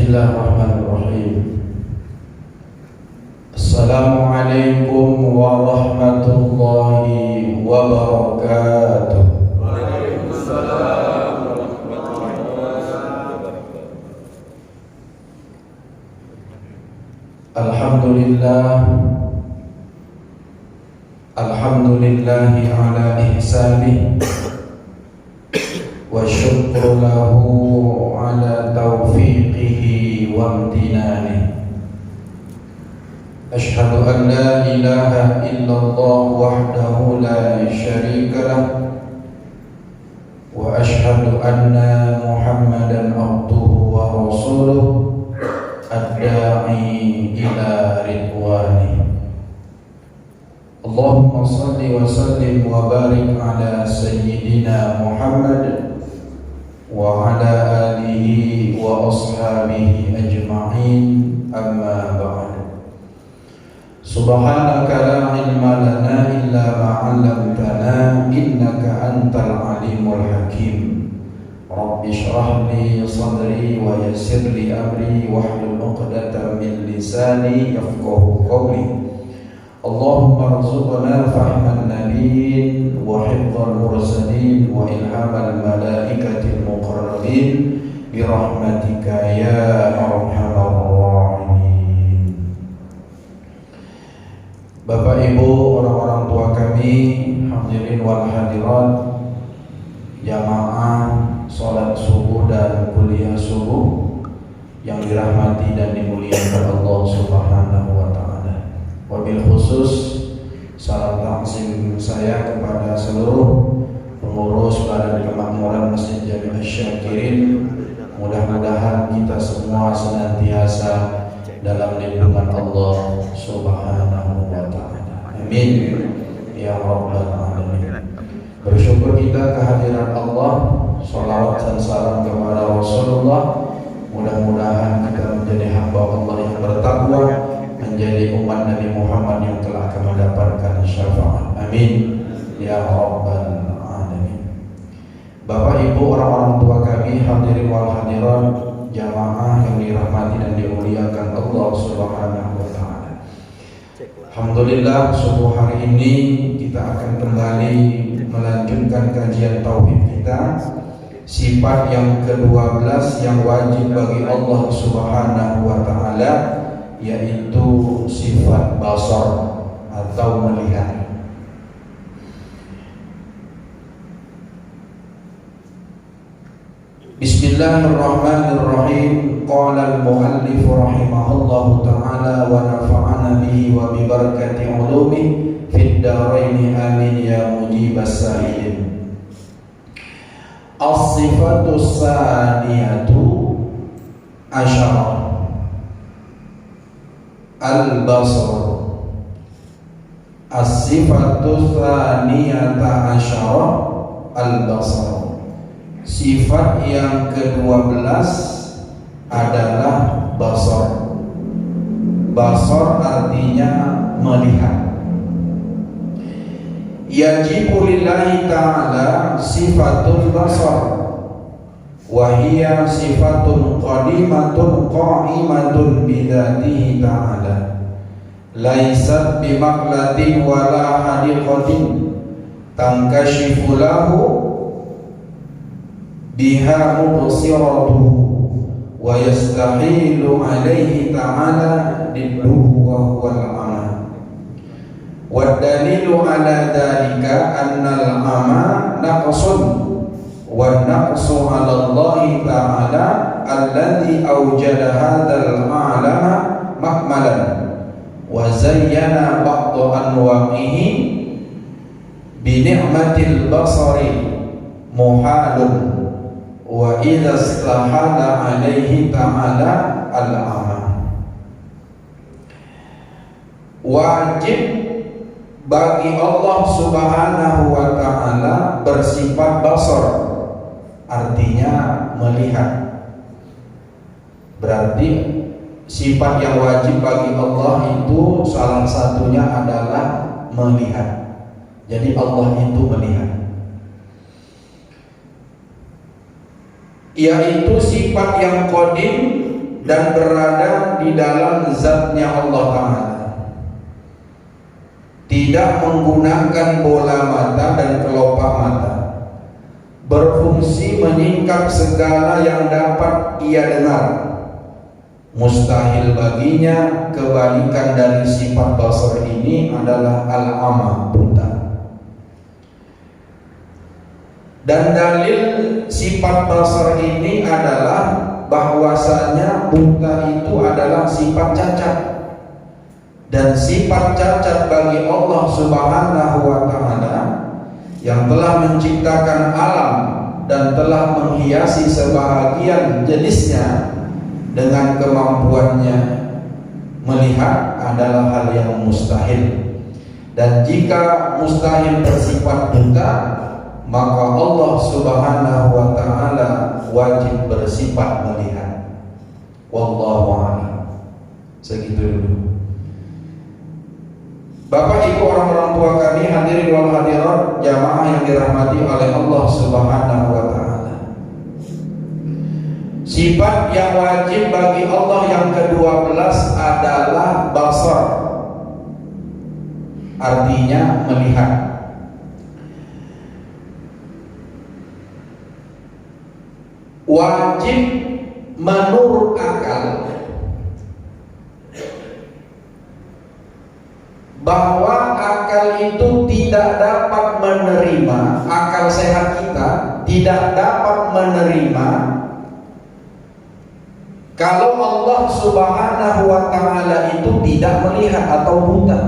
Bismillahirrahmanirrahim. Assalamualaikum warahmatullahi wabarakatuh. Waalaikumsalam warahmatullahi wabarakatuh. Alhamdulillahi ala ihsanih wa syukru lahu ala taufiqihi wa amtinanih. Ashhadu an la ilaha illallah wahdahu la syarika lah wa ashhadu anna Muhammadan abduhu wa rasuluh ad-da'i ila ridwani. Allahumma salli wa sallim wa barik ala sayyidina Muhammad wa ala alihi wa ashabihi ajma'in, amma ba'd. Subhanaka la ilma lana illa ma 'allamtana innaka antal alimul hakim. Rabbi shrah li sadri wa yassir li amri wahlul 'uqdatam min lisani yafqahu qawli. Allahumma arzuqna fahman nabiyyin wa hifdzal mursalin wa ilhamal malaikatil muqarrabin bi rahmatika ya arhamar rahimin. Bapak Ibu, orang-orang tua kami, hadirin wal hadirat, jamaah salat subuh dan kuliah subuh yang dirahmati dan dimuliakan Allah Subhanahu wa taala. Wabil khusus salam takzim saya kepada seluruh pengurus Badan Kemakmuran Masjid Jami' Asy-Syakirin. Mudah-mudahan kita semua senantiasa dalam lindungan Allah Subhanahu wa taala. Amin ya rabbal alamin. Bersyukur kita kehadiran Allah, shalawat dan salam kepada Rasulullah. Mudah-mudahan kita menjadi hamba Allah yang bertakwa, menjadi umat Nabi Muhammad yang telah akan mendapatkan syafaat. Amin ya rabbal alamin. Bapak Ibu, orang-orang tua kami, hadirin wal hadirat, jamaah yang dirahmati dan dimuliakan Allah Subhanahu wa taala. Alhamdulillah, subuh hari ini kita akan kembali melanjutkan kajian tauhid kita. Sifat yang ke-12 yang wajib bagi Allah Subhanahu wa taala, yaitu sifat basar atau melihat. Bismillahirrahmanirrahim. Qala al-muallif rahimahullahu ta'ala wa nafa'ana bihi wa bi barakati ulumihi fid dharain amin ya mujibas sa'ilin. As-sifatu tsaniyatu asyarah al-basar. As-sifatu tsaniyata asyarah al-basar. Sifat yang ke-12 adalah basar. Basar artinya melihat. Yajibu lillahi ta'ala sifatul basar wa hiya sifatun qadimatun qa'imatun bidzatihi ta'ala, laysat bimaqlatin wala hadiqatin tankashifu lahu biha mubsiratuhu wa yastahilu alaihi ta'ala didduhu wa huwal ama. Wa dalilu ala dhalika annal ama naqsun wa naqsu ala Allah ta'ala alladhi awjada hadzal a'lama makmalan wa zayyana ba'da anwa'ihi bi ni'matil basari muhalun wa idza istahala alaihi ta'ala al-ama. Wajib bagi Allah Subhanahu wa ta'ala bersifat basar, artinya melihat. Berarti sifat yang wajib bagi Allah itu salah satunya adalah melihat. Jadi Allah itu melihat. Yaitu sifat yang qadim dan berada di dalam zatnya Allah Ta'ala. Tidak menggunakan bola mata dan kelopak mata, berfungsi menyingkap segala yang dapat ia dengar. Mustahil baginya kebalikan dari sifat basar ini adalah al-ama, buta. Dan dalil sifat basar ini adalah bahwasanya buta itu adalah sifat cacat. Dan sifat cacat bagi Allah Subhanahu wa Ta'ala yang telah menciptakan alam dan telah menghiasi sebahagian jenisnya dengan kemampuannya melihat adalah hal yang mustahil. Dan jika mustahil bersifat buta, maka Allah Subhanahu wa Ta'ala wajib bersifat melihat. Wallahu a'lam. Segitu dulu. Bapak Ibu orang-orang tua kami, hadirin wal hadirat, jamaah yang dirahmati oleh Allah Subhanahu wa Ta'ala. Sifat yang wajib bagi Allah yang ke-12 adalah basar, artinya melihat. Wajib menurut akal bahwa akal itu tidak dapat menerima, akal sehat kita tidak dapat menerima kalau Allah Subhanahu wa Ta'ala itu tidak melihat atau buta.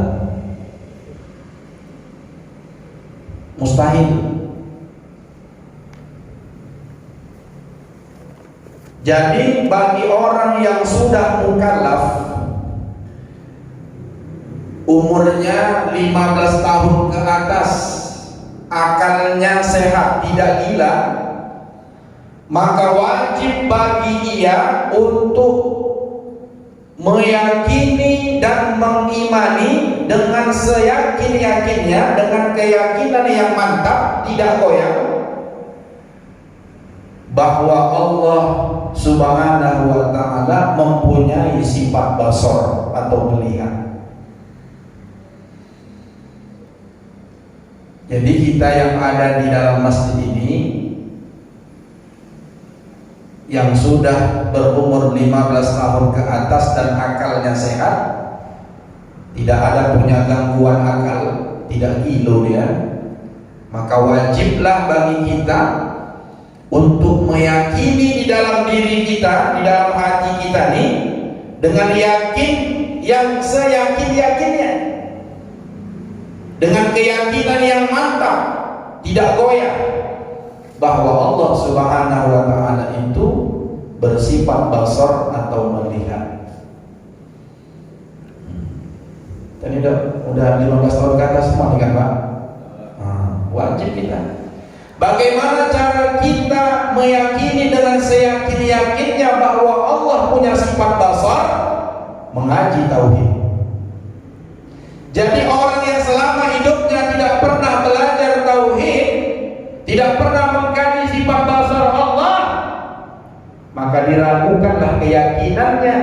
Mustahil. Jadi bagi orang yang sudah mukallaf, umurnya 15 tahun ke atas, akalnya sehat, tidak gila, maka wajib bagi ia untuk meyakini dan mengimani dengan seyakin-yakinnya, dengan keyakinan yang mantap, tidak goyah, bahwa Allah Subhanahu wa Ta'ala mempunyai sifat basar atau melihat. Jadi kita yang ada di dalam masjid ini, yang sudah berumur 15 tahun ke atas dan akalnya sehat, tidak ada punya gangguan akal, tidak gilo dia, maka wajiblah bagi kita untuk meyakini di dalam diri kita, di dalam hati kita nih, dengan yakin yang seyakin-yakinnya, dengan keyakinan yang mantap, tidak goyah, bahwa Allah Subhanahu wa Ta'ala itu bersifat basar atau melihat. Tadi udah 15 tahun ke atas semua kan Pak? Wajib kita. Bagaimana cara kita meyakini dengan seyakin-yakinnya bahwa Allah punya sifat basar? Mengaji tauhid. Jadi orang yang selama hidupnya tidak pernah belajar tauhid, tidak pernah mengkaji sifat basar Allah, maka diragukanlah keyakinannya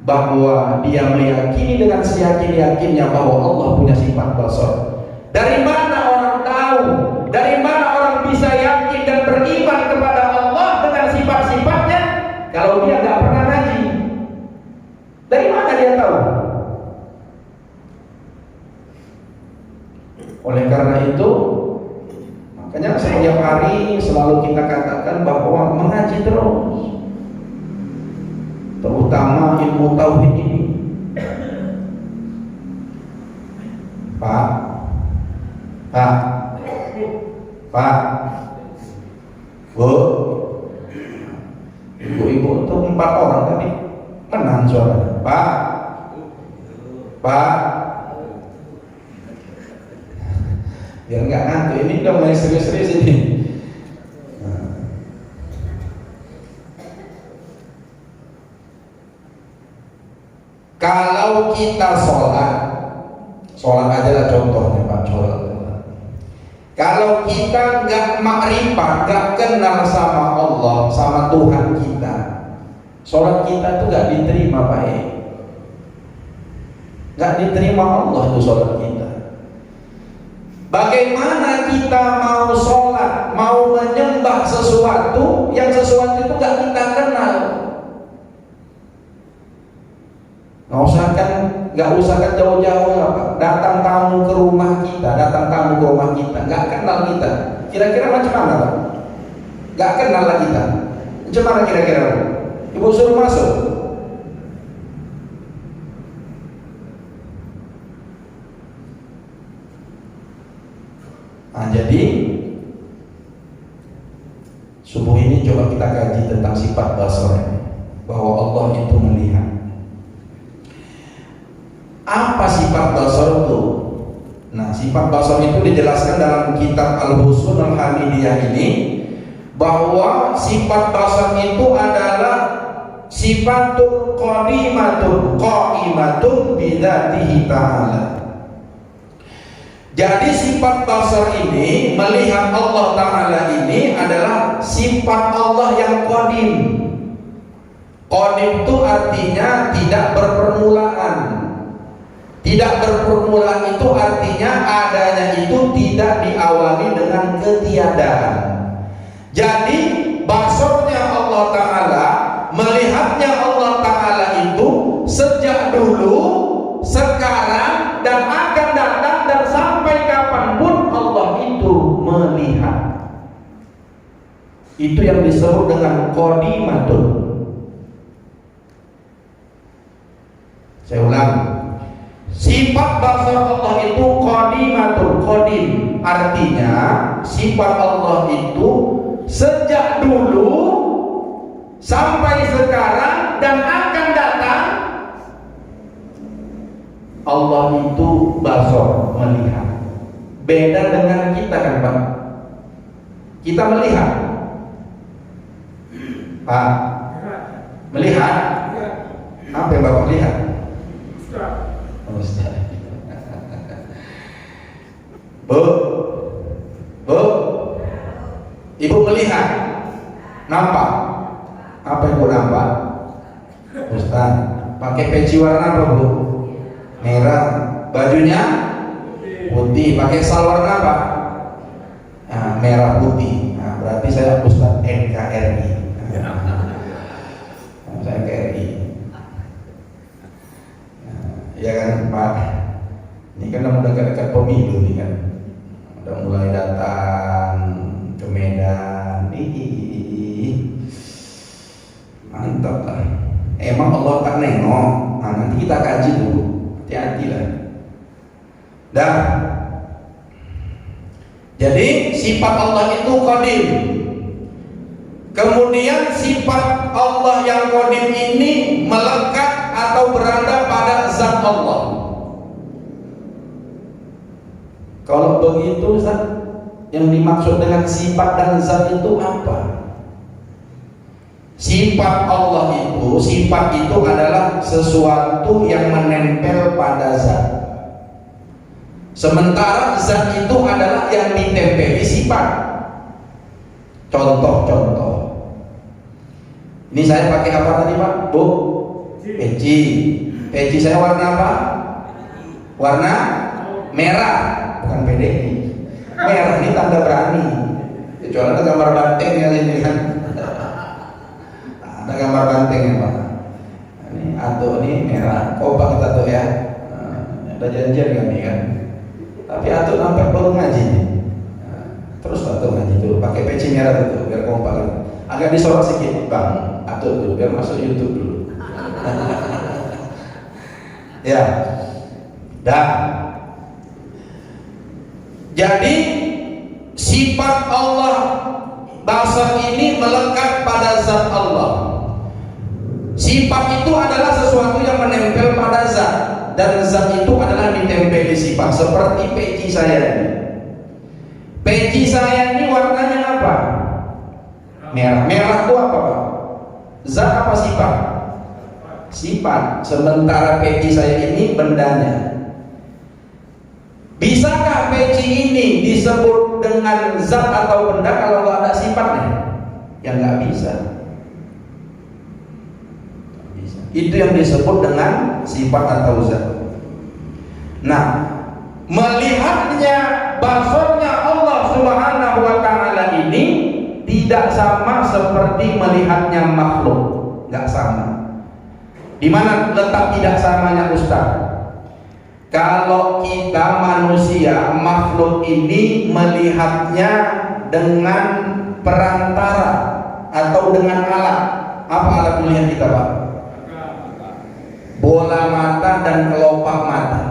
bahwa dia meyakini dengan seyakin-yakinnya bahwa Allah punya sifat basar. Dari mana orang tahu? Dari mana orang bisa yakin dan beriman kepada Allah dengan sifat-sifatnya kalau dia nggak pernah ngaji? Dari mana dia tahu? Oleh karena itu, makanya setiap hari selalu kita katakan bahwa mengaji terus, terutama ilmu tauhid ini. Pak, Bu, ibu-ibu itu 4 orang tadi menang suara. Pak, biar nggak ngantuk, ini udah mulai serius-serius ini. Kalau kita sholat aja lah contohnya Pak, sholat. Kalau kita nggak makrifat, nggak kenal sama Allah, sama Tuhan kita, Sholat kita tuh gak diterima Pak. Gak diterima Allah tuh sholat kita. Bagaimana kita mau sholat, mau menyembah sesuatu yang sesuatu itu gak kita kenal? Gak usah kan jauh-jauh lah Pak. Datang tamu ke rumah kita, gak kenal kita. Kira-kira macam mana Pak? Gak kenal lah kita. Macam mana kira-kira? Ibu suruh masuk. Nah, jadi subuh ini coba kita kaji tentang sifat basar, bahwa Allah itu melihat. Apa sifat basar itu? Nah, sifat basar itu dijelaskan dalam kitab Al-Husun Al-Hamidiyah ini, bahwa sifat basar itu adalah sifatul qaimatun bidzatihi ta'ala. Jadi sifat basar ini, melihat Allah Ta'ala ini adalah sifat Allah yang qadim. Qadim itu artinya tidak berpermulaan. Tidak berpermulaan itu artinya adanya itu tidak diawali dengan ketiadaan. Jadi basarnya Allah Ta'ala, melihatnya Allah Ta'ala itu sejak dulu, sekarang, dan akan datang, dan sampai kapanpun Allah itu melihat. Itu yang disebut dengan qadimatun. Saya ulang, sifat basar Allah itu qadimatun. Qadim artinya sifat Allah itu sejak dulu sampai sekarang dan akan datang. Allah itu basar, melihat. Beda dengan kita kan Pak. Kita melihat Pak, melihat apa yang Bapak lihat? Ustaz. Bu, Ibu melihat, nampak. Apa yang Bu nampak? Ustaz, pakai peci warna apa Bu? Merah. Bajunya putih. Pakai sal warna apa? Nah, merah putih. Nah, berarti saya Ustaz NKRI. Saya NKRI. Ya kan Pak, ini kan udah dekat-dekat pemilu nih kan, udah mulai datang ke Medan. Mantap lah. Emang Allah tak nengok. Nah, nanti kita kaji dulu, hati-hati lah. Dah. Jadi sifat Allah itu qadim. Kemudian sifat Allah yang qadim ini melekat atau berada pada zat Allah. Kalau begitu Ustaz, yang dimaksud dengan sifat dan zat itu apa? Sifat Allah itu, sifat itu adalah sesuatu yang menempel pada zat. Sementara zat itu adalah yang ditempeli sifat. Contoh-contoh. Ini saya pakai apa tadi Pak? Bu? Peci. Peci saya warna apa? Warna merah, bukan PDI. Merah ini tanda berani. Kecuali ada gambar bantengnya ini kan. Ada gambar bantengnya Pak. Ini atau ini merah. Kompak kita tuh ya. Ada janjian kami kan. Tapi atau nampak baru ngaji nih. Terus atau ngaji tuh pakai peci merah itu biar kompak kan. Agak disorot sedikit Bang. Atau tuh biar masuk YouTube dulu. Ya, dah. Jadi sifat Allah basar ini melekat pada zat Allah. Sifat itu adalah sesuatu yang menempel pada zat, dan zat itu adalah ditempeli sifat. Seperti peci saya ini. Peci saya ini warnanya apa? Merah. Merah itu apa Pak? Zat apa sifat? Sifat. Sementara peci saya ini bendanya. Bisakah peci ini disebut dengan zat atau benda kalau nggak ada sifatnya? Ya nggak bisa. Itu yang disebut dengan sifat atau zat. Nah, melihatnya basarnya Allah Subhanahu wa taala ini tidak sama seperti melihatnya makhluk, nggak sama. Di mana letak tidak samanya Ustaz? Kalau kita manusia, makhluk ini melihatnya dengan perantara atau dengan alat. Apa alat melihat kita, Pak? Bola mata dan kelopak mata.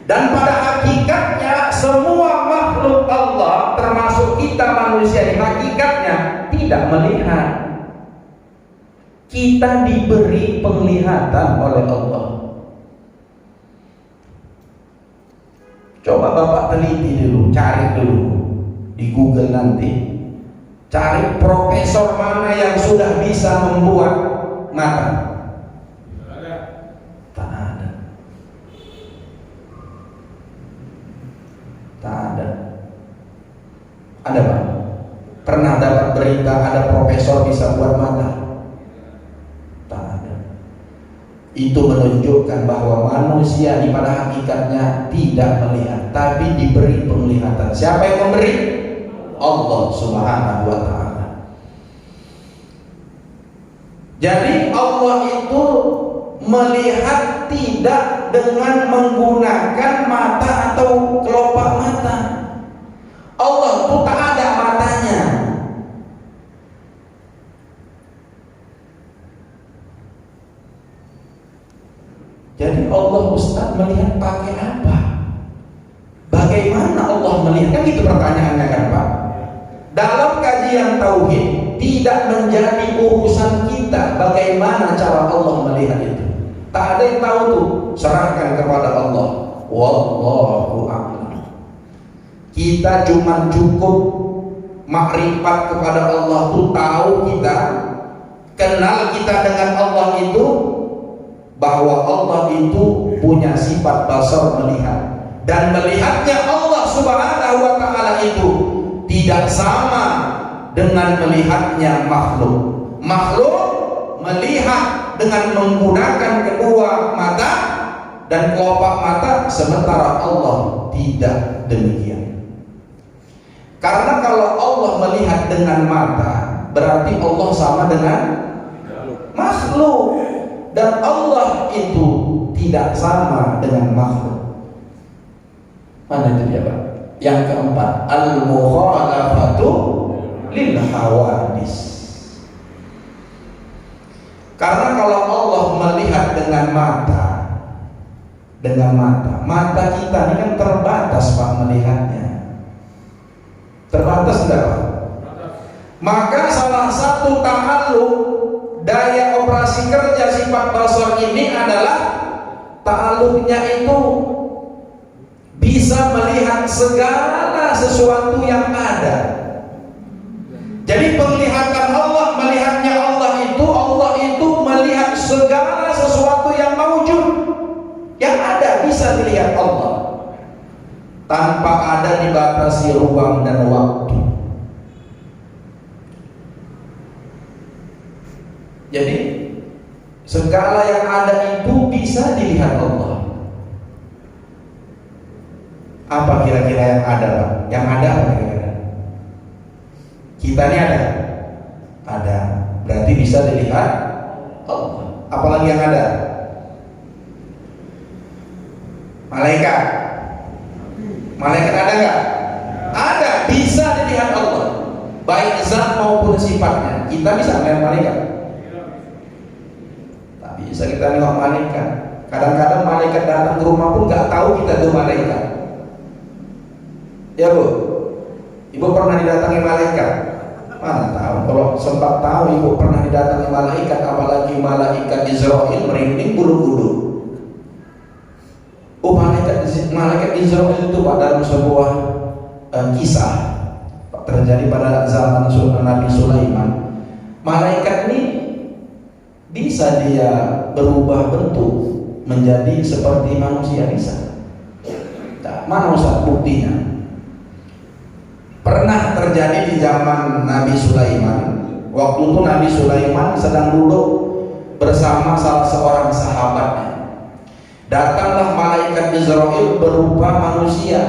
Dan pada hakikatnya semua makhluk Allah termasuk kita manusia di hakikatnya tidak melihat. Kita diberi penglihatan oleh Allah. Coba Bapak teliti dulu, cari dulu di Google nanti. Cari profesor mana yang sudah bisa membuat mata. Tak ada. Tak ada. Ada Pak? Pernah dapat berita ada profesor bisa buat mata? Tak ada. Itu menunjukkan bahwa manusia di pada hakikatnya tidak melihat, tapi diberi penglihatan. Siapa yang memberi? Allah Subhanahu wa taala. Jadi Allah itu melihat tidak dengan menggunakan mata atau kelopak mata. Allah itu tak ada matanya. Jadi Allah Ustaz melihat pakai apa? Bagaimana Allah melihat? Kan gitu pertanyaannya kan Pak. Dalam kajian tauhid tidak menjadi urusan kita bagaimana cara Allah melihat itu. Tak ada yang tahu tuh, serahkan kepada Allah. Wallahu a'lam. Kita cuma cukup makrifat kepada Allah tuh, tahu kita, kenal kita dengan Allah itu, bahwa Allah itu punya sifat basar melihat, dan melihatnya Allah Subhanahu wa taala itu tidak sama dengan melihatnya makhluk. Makhluk melihat dengan menggunakan kedua mata dan kelopak mata, sementara Allah tidak demikian. Karena kalau Allah melihat dengan mata, berarti Allah sama dengan makhluk, dan Allah itu tidak sama dengan makhluk. Mana itu dia Pak? Yang keempat, al-mukhalafatu lil hawadis. Karena kalau Allah melihat dengan mata, mata kita ini kan terbatas Pak melihatnya. Terbatas enggak Pak? Maka salah satu ta'alluq daya operasi kerja sifat basar ini adalah ta'alluqnya itu bisa melihat segala sesuatu yang ada. Jadi penglihatan Allah, melihatnya Allah itu melihat segala sesuatu yang maujud, yang ada bisa dilihat Allah tanpa ada dibatasi ruang dan waktu. Jadi segala yang ada itu bisa dilihat Allah. Apa kira-kira yang ada Pak? Yang ada apa kira-kira? Kita ini ada? Ada. Berarti bisa dilihat Allah. Apalagi yang ada? Malaikat. Malaikat ada nggak? Ada. Bisa dilihat Allah, baik zat maupun sifatnya. Kita bisa melihat malaikat? Tak bisa kita lihat malaikat. Kadang-kadang malaikat datang ke rumah pun nggak tahu kita itu malaikat. Ya Bu, Ibu pernah didatangi malaikat? Mana tahu. Kalau sempat tahu Ibu pernah didatangi malaikat, apalagi malaikat Israel, merinding bulu-bulu. Oh, malaikat Israel itu Pak, dalam sebuah kisah terjadi pada zaman Nabi Sulaiman. Malaikat ini bisa dia berubah bentuk menjadi seperti manusia, bisa. Nah, mana Ustaz buktinya? Pernah terjadi di zaman Nabi Sulaiman, Waktu itu Nabi Sulaiman sedang duduk bersama salah seorang sahabatnya. Datanglah malaikat Israel berupa manusia.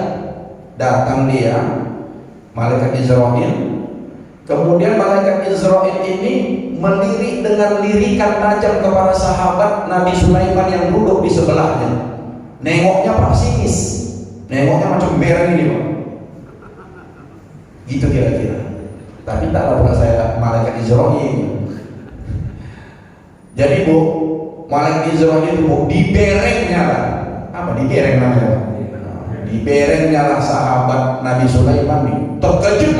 Datang dia, malaikat Israel. Kemudian malaikat Israel ini melirik dengan lirikan tajam kepada sahabat Nabi Sulaiman yang duduk di sebelahnya. Nengoknya pesimis, nengoknya macam bereng ini, Pak. Gitu kira-kira. Tapi taklah pula saya malaikat Israel. Jadi Bu, malaikat Israel itu Bu, diberengnya lah. Apa dibereng namanya, Pak? Diberengnya lah sahabat Nabi Sulaiman nih. Terkejut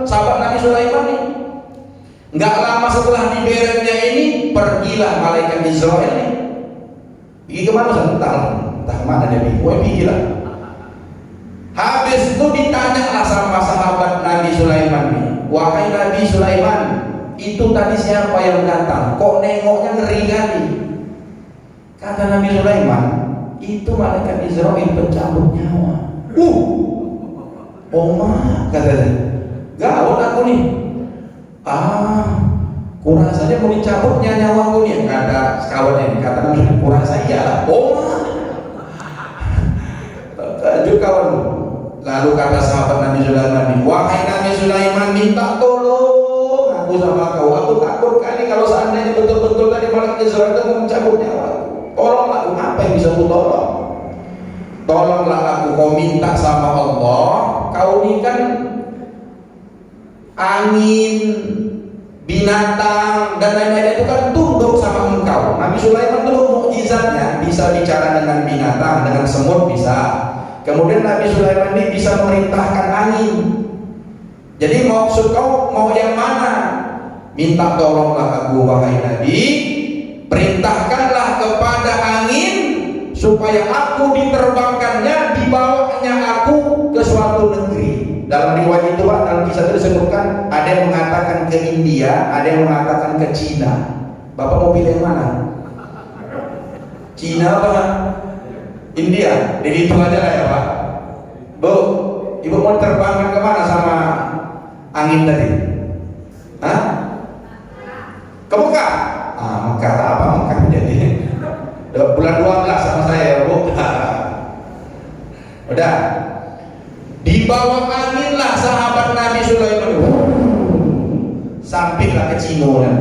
sahabat Nabi Sulaiman nih. Nggak lama setelah diberengnya ini, pergilah malaikat Israel nih. Pergi kemana? Entah kemana dia pergi lah. Habis itu ditanyalah sama sahabat Nabi Sulaiman nih, wahai Nabi Sulaiman, itu tadi siapa yang datang? Kok nengoknya ngeri kali? Kata Nabi Sulaiman, itu malaikat Israel pencabut nyawa. Oma, katanya, gawat aku nih. Kurasa dia mau dicabutnya nyawaku nih. Kata kawannya, kata Nabi Sulaiman, kurasa iyalah. Terkejut kawan. Lalu kata sahabat Nabi Sulaiman, wahai Nabi Sulaiman, minta tolong aku sama kau. Aku takut kali kalau seandainya betul-betul tadi malaikat Israel itu mau mencabut nyawa. Tolonglah aku, apa yang bisa aku tolong? Tolonglah aku, kau minta sama Allah. Kau ini kan angin, binatang dan lain-lain itu kan tunduk sama engkau. Nabi Sulaiman itu mukjizatnya bisa bicara dengan binatang, dengan semut bisa. Kemudian Nabi Sulaiman ini bisa memerintahkan angin. Jadi maksud kau mau yang mana? Minta tolonglah aku wahai Nabi, perintahkanlah kepada angin supaya aku diterbangkannya, dibawanya aku ke suatu negeri. Dalam riwayat itu Pak, dalam kisah itu disebutkan ada yang mengatakan ke India, ada yang mengatakan ke Cina. Bapak mau pilih yang mana? Cina apa? India. Jadi itu aja lah ya Pak. Bu, Ibu mau terbangkan kemana sama angin tadi? Hah? Ke Mekah? Mekah apa Mekah jadi? Bulan 12 sama saya ya Bu. Udah. Di bawah angin lah sahabat Nabi Sulaiman. Sampailah ke Cina.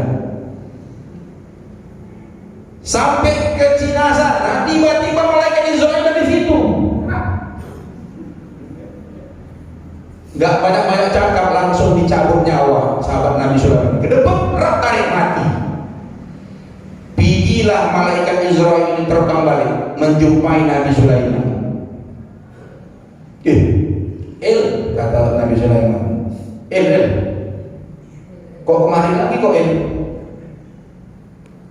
Sampai ke Cina sana, tiba-tiba malaikat Israel ada di situ. Gak banyak-banyak cakap, langsung dicabut nyawa sahabat Nabi Sulaiman. Kedepek, tarik mati. Pergilah malaikat Israel ini terbang balik menjumpai Nabi Sulaiman. Kata Nabi Sulaiman, kok kemarin lagi kok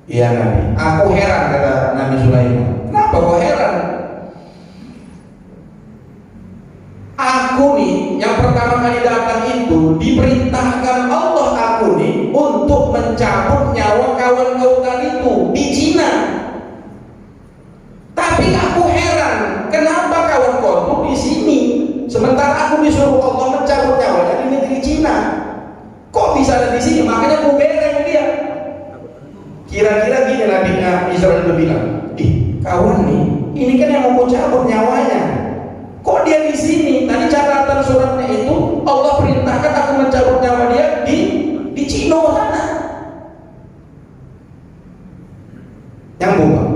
Iya Nabi, aku heran, kata Nabi Sulaiman. Kenapa kok heran? Aku nih yang pertama kali datang itu diperintahkan Allah aku nih untuk mencabut nyawa kawan kau tadi itu di Cina. Tapi aku heran, kenapa kawan kau tuh di sini sementara aku disuruh Allah mencabut nyawanya di negeri Cina? Kok bisa ada di sini? Makanya aku bereng dia. Kira-kira gini Nabi Israel itu bilang, kawan nih, ini kan yang mau cabut nyawanya. Kok dia di sini? Tadi catatan suratnya itu Allah perintahkan aku mencabut nyawa dia di Cina sana. Nyambung Pak?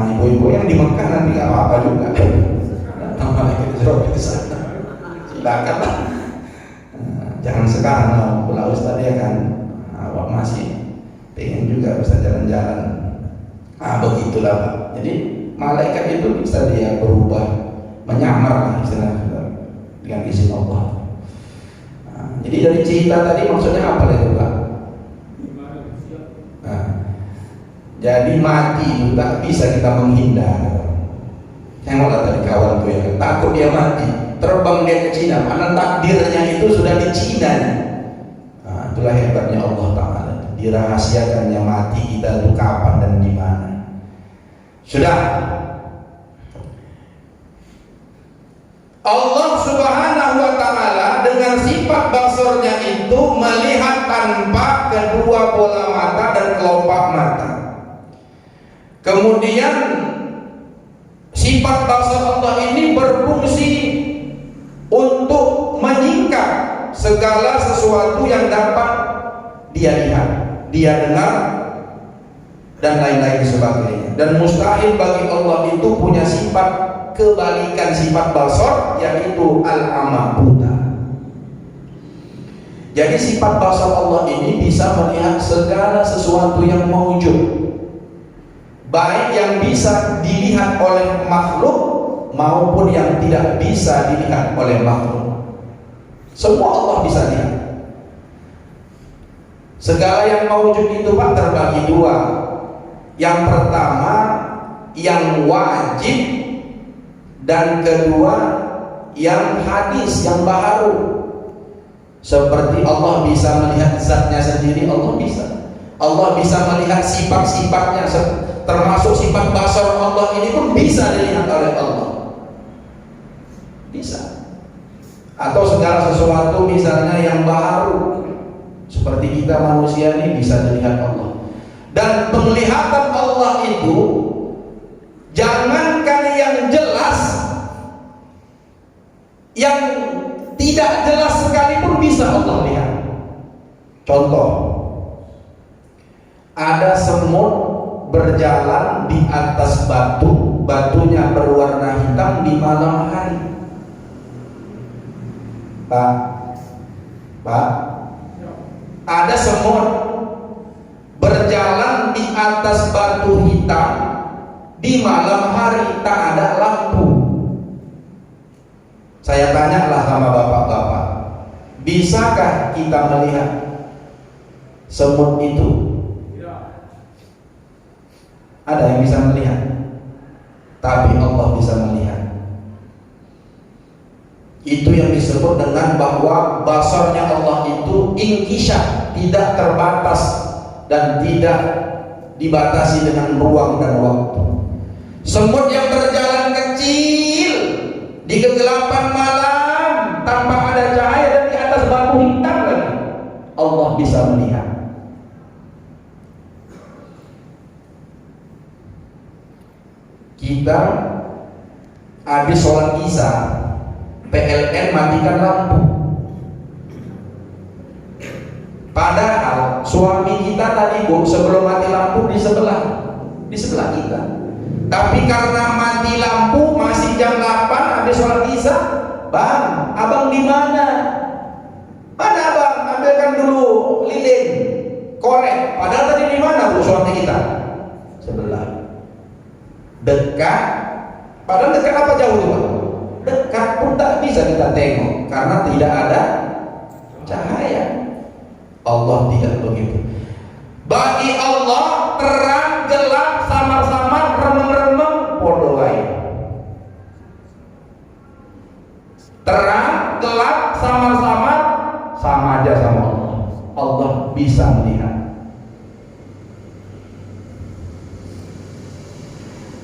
Ibu-ibu yang di Mekah nanti nggak apa-apa juga. Datang malaikat Israel di sana. Silakan lah. Jangan sekarang lah, Pulau Ustaz ya kan. Awak masih pengen juga bisa jalan-jalan. Begitulah Pak. Jadi malaikat itu bisa dia berubah, menyamar lah istilahnya dengan izin Allah. Jadi dari cerita tadi maksudnya apa itu Pak? Jadi mati itu tak bisa kita menghindar. Tengoklah tadi kawan tuh ya, takut dia mati, terbang dia ke Cina, karena takdirnya itu sudah di Cina. Itulah hebatnya Allah Ta'ala, dirahasiakannya mati kita itu kapan dan di mana. Sudah. Allah Subhanahu wa Ta'ala dengan sifat basarnya tanpa kedua bola mata dan kelopak mata. Kemudian sifat basar Allah ini berfungsi untuk menyingkap segala sesuatu yang dapat dia lihat, dia dengar, dan lain-lain sebagainya. Dan mustahil bagi Allah itu punya sifat kebalikan sifat basar, yaitu al-ama, buta. Jadi sifat basar Allah ini bisa melihat segala sesuatu yang maujud, baik yang bisa dilihat oleh makhluk maupun yang tidak bisa dilihat oleh makhluk. Semua Allah bisa lihat. Segala yang maujud itu Pak terbagi dua. Yang pertama yang wajib, dan kedua yang hadis, yang baharu. Seperti Allah bisa melihat zatnya sendiri, Allah bisa. Allah bisa melihat sifat-sifatnya, termasuk sifat basar Allah ini pun bisa dilihat oleh Allah. Bisa. Atau segala sesuatu misalnya yang baru, seperti kita manusia ini bisa dilihat Allah. Dan penglihatan Allah itu jangankan yang jelas, yang tidak jelas sekalipun bisa Allah lihat. Contoh, ada semut berjalan di atas batu, batunya berwarna hitam di malam hari. Pak, ada semut berjalan di atas batu hitam di malam hari, tak ada lampu. Saya tanyalah sama bapak-bapak, bisakah kita melihat semut itu? Ada yang bisa melihat, tapi Allah bisa melihat. Itu yang disebut dengan bahwa basarnya Allah itu inkisah, tidak terbatas dan tidak dibatasi dengan ruang dan waktu. Semut yang berjalan kecil di kegelapan malam tanpa ada cahaya dan di atas batu hitam lagi, Allah bisa melihat. Kita habis sholat isya, PLN matikan lampu. Padahal suami kita tadi sebelum mati lampu di sebelah kita. Tapi karena mati lampu masih jam 8 habis sholat isya, Bang, abang di mana? Mana abang? Ambilkan dulu lilin, korek. Padahal tadi di mana bu suami kita? Sebelah. Dekat. Padahal dekat apa jauh Bang? Dekat pun tak bisa kita tengok karena tidak ada cahaya. Allah tidak begitu. Bagi Allah terang, gelap, samar-samar, remeng-remeng, podo wae. Terang, gelap, samar-samar, sama aja sama Allah. Allah bisa melihat.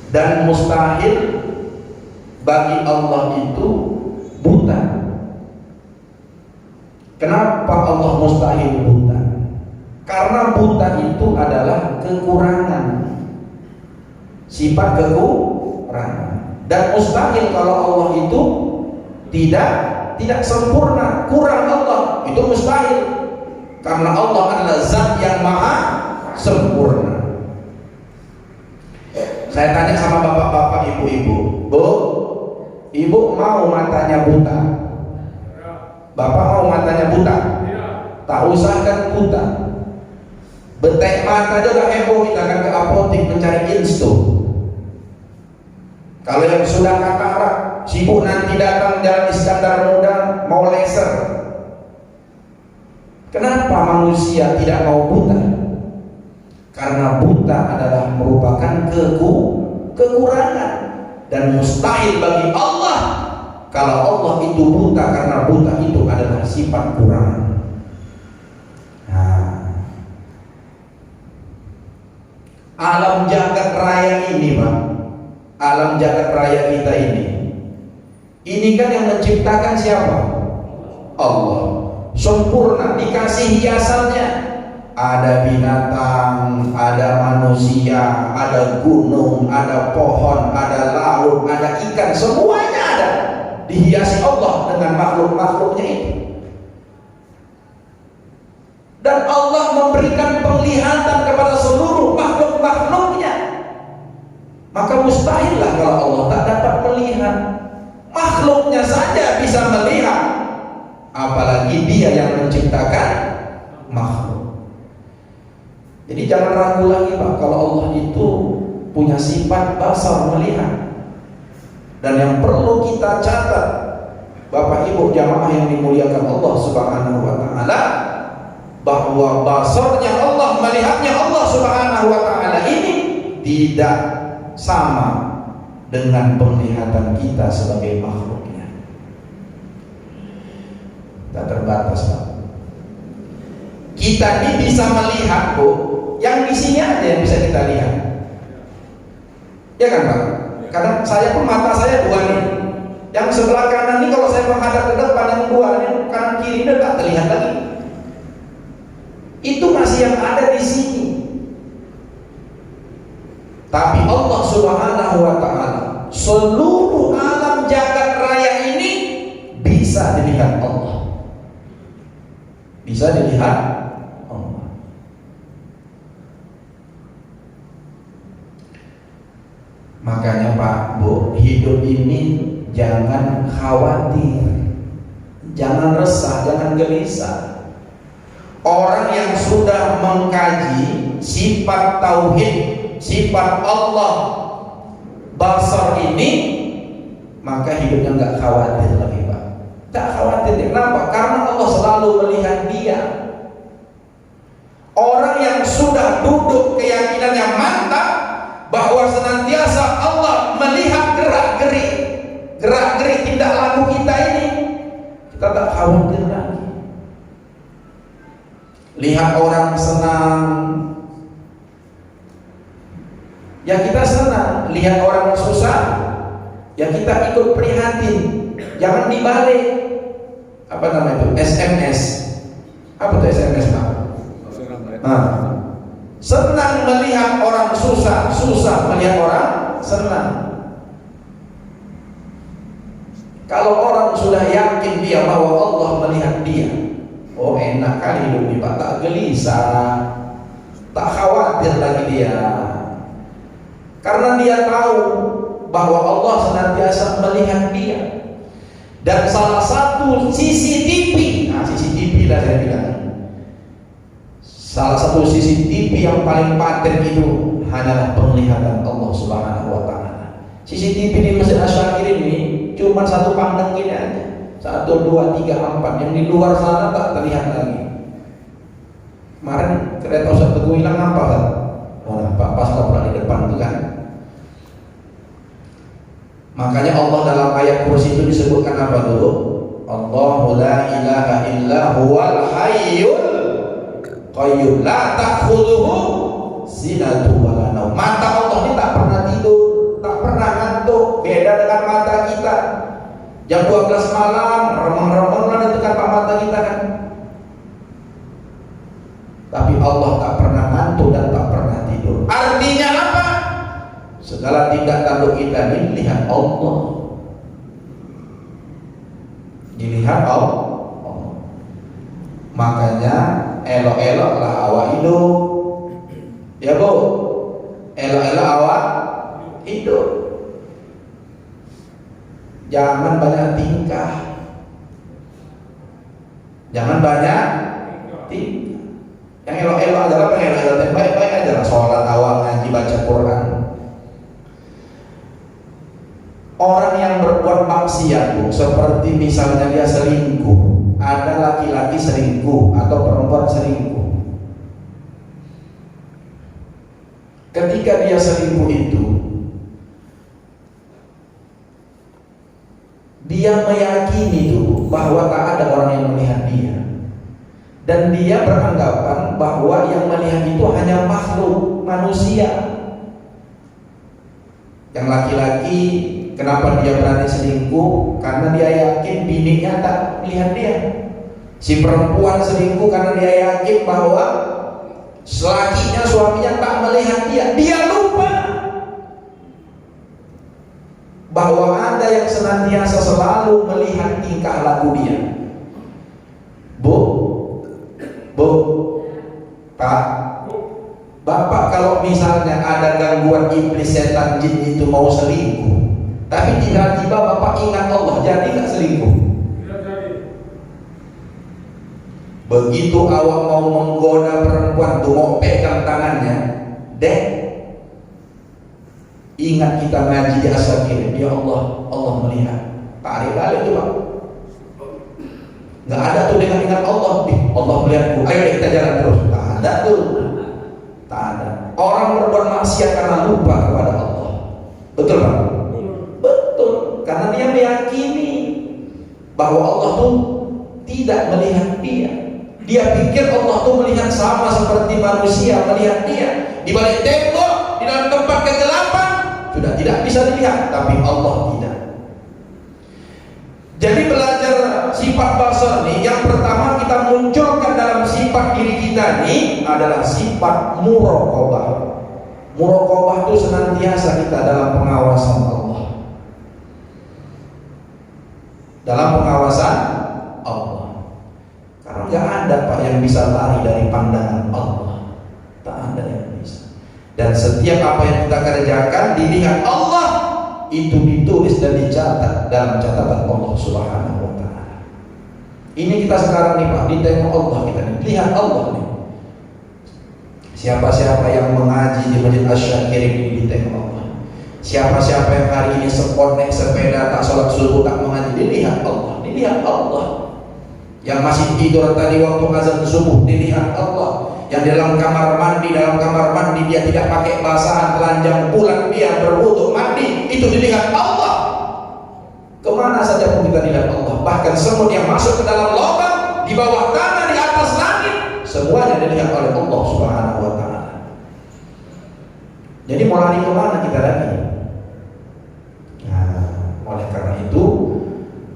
Dan mustahil bagi Allah itu buta. Kenapa Allah mustahil buta? Karena buta itu adalah kekurangan, sifat kekurangan. Dan mustahil kalau Allah itu tidak sempurna, kurang Allah, itu mustahil. Karena Allah adalah zat yang maha sempurna. Saya tanya sama bapak-bapak, ibu-ibu, Bu, ibu mau matanya buta? Bapak mau matanya buta? Tak usah kan buta. Betek mata aja udah heboh, kita akan ke apotek mencari insto. Kalau yang sudah katarak, sibuk nanti datang Jalan Iskandar Muda mau laser. Kenapa manusia tidak mau buta? Karena buta adalah merupakan kekurangan, dan mustahil bagi Allah kalau Allah itu buta, karena buta itu adalah sifat kurang. Nah, alam jagat raya ini, Pak, alam jagat raya kita ini kan yang menciptakan siapa? Allah. sempurna, dikasih hiasannya. Ada binatang, ada manusia, ada gunung, ada pohon, ada laut, ada ikan, semuanya ada. Dihiasi Allah dengan makhluk-makhluknya itu. Dan Allah memberikan penglihatan kepada seluruh makhluk-makhluknya. Maka mustahillah kalau Allah tak dapat melihat. Makhluknya saja bisa melihat, apalagi Dia yang menciptakan makhluk. Jadi jangan ragu lagi Pak, kalau Allah itu punya sifat basar, melihat. Dan yang perlu kita catat, Bapak Ibu jamaah yang dimuliakan Allah Subhanahu wa taala, bahwa basarnya Allah, melihatnya Allah Subhanahu wa taala ini tidak sama dengan penglihatan kita sebagai makhluknya. Tak terbatas Pak. Kita ini bisa melihat Bu, yang di sini aja yang bisa kita lihat. Ya kan Pak? Karena saya pun mata saya dua nih. Yang sebelah kanan ini kalau saya menghadap ke depan, yang dua yang kanan kiri ini tak terlihat lagi. Itu masih yang ada di sini. Tapi Allah Subhanahu wa taala, seluruh alam jagat raya ini bisa dilihat Allah. Bisa dilihat Allah. Makanya Pak, Bu, hidup ini jangan khawatir, jangan resah, jangan gelisah. Orang yang sudah mengkaji sifat tauhid, sifat Allah basar ini, maka hidupnya nggak khawatir lagi Pak. Tak khawatir. Kenapa? Karena Allah selalu melihat dia. Orang yang sudah duduk keyakinannya mantap bahwa senantiasa Allah melihat gerak-gerik tindak laku kita ini, kita tak khawatir lagi. Lihat orang senang, ya kita senang. Lihat orang susah, ya kita ikut prihatin. Jangan dibalik. Apa namanya itu? SMS. Apa itu SMS Pak? Nah, senang melihat orang susah, susah melihat orang senang. Kalau orang sudah yakin dia bahwa Allah melihat dia, oh enak kali hidup ini Pak, tak gelisah, tak khawatir lagi dia. Karena dia tahu bahwa Allah senantiasa melihat dia. Dan salah satu CCTV, nah CCTV lah saya bilang, salah satu CCTV yang paling paten itu hanyalah penglihatan Allah Subhanahu wa taala. CCTV di Masjid Asy-Syakirin ini cuma satu pandang gini aja. 1, 2, 3, 4. Yang di luar sana tak terlihat lagi. Kemarin kereta Ustaz Teguh hilang apa kan? Oh, nampak pas pernah di depan itu kan. Makanya Allah dalam ayat kursi itu disebutkan apa dulu? Allahu la ilaha illa huwal hayyul qayyum la ta'khudhuhu sinatun wa la naum. Mata Allah ini tak pernah tidur, tak pernah ngantuk. Beda dengan mata kita. Jam 12 malam remeng-remeng lah itu kan mata kita kan. Tapi Allah tak pernah ngantuk dan tak pernah tidur. Artinya apa? Segala tindak tanduk kita ini dilihat Allah. Dilihat Allah. Makanya elok-eloklah awak hidup. Ya Bu, elok-elok awak hidup. Jangan banyak tingkah. Jangan banyak tingkah. Yang elok-elok adalah apa? Yang elok-elok baik-baik adalah sholat awal, ngaji, baca Quran. Orang yang berbuat maksiat Bu, seperti misalnya dia selingkuh, ada laki-laki selingkuh atau perempuan selingkuh. Ketika dia selingkuh itu, dia meyakini itu bahwa tak ada orang yang melihat dia, dan dia beranggapan bahwa yang melihat itu hanya makhluk manusia. Yang laki-laki, kenapa dia berani selingkuh? Karena dia yakin bininya tak melihat dia. Si perempuan selingkuh karena dia yakin bahwa selakinya suaminya tak melihat dia. Dia lupa bahwa ada yang senantiasa selalu melihat tingkah laku dia. Bu, Pak, Bapak kalau misalnya ada gangguan iblis, setan, jin itu mau selingkuh, tapi tiba-tiba Bapak ingat Allah, jadi nggak selingkuh? Begitu awak mau menggoda perempuan tuh, mau pegang tangannya, dek, ingat kita ngaji di Asy-Syakirin, ya Allah, Allah melihat. Tarik balik tuh Pak. Nggak ada tuh dengan ingat Allah, Allah melihatku, ayo kita jalan terus. Tak ada tuh, tak ada. Orang berbuat maksiat karena lupa kepada Allah. Betul Pak? Betul, karena dia meyakini bahwa Allah tuh tidak melihat dia. Dia pikir Allah tuh melihat sama seperti manusia melihat dia. Di balik tembok, di dalam tempat kegelapan, sudah tidak bisa dilihat, tapi Allah tidak. Jadi belajar sifat basar nih, yang pertama kita munculkan dalam sifat diri kita nih adalah sifat muraqabah. Muraqabah itu senantiasa kita dalam pengawasan Allah. Dalam pengawasan Allah. Karena nggak ada Pak yang bisa lari dari pandangan Allah. Tak ada yang bisa. Dan setiap apa yang kita kerjakan dilihat Allah, itu ditulis dan dicatat dalam catatan Allah Subhanahu wa Ta'ala. Ini kita sekarang nih Pak, ditengok Allah kita nih, lihat Allah nih. Siapa-siapa yang mengaji di Masjid Asy-Syakirin ini ditengok Allah. Siapa-siapa yang hari ini seponek sepeda tak sholat subuh tak mengaji, dilihat Allah, dilihat Allah. Yang masih tidur tadi waktu azan subuh, dilihat Allah. Yang dalam kamar mandi dia tidak pakai basahan, telanjang bulat dia berwudu mandi, itu dilihat Allah. Kemana saja pun kita dilihat Allah. Bahkan semut yang masuk ke dalam lubang, di bawah tanah, di atas langit, semuanya dilihat oleh Allah Subhanahu wa Ta'ala. Jadi mau lari kemana kita lagi? Nah, oleh karena itu,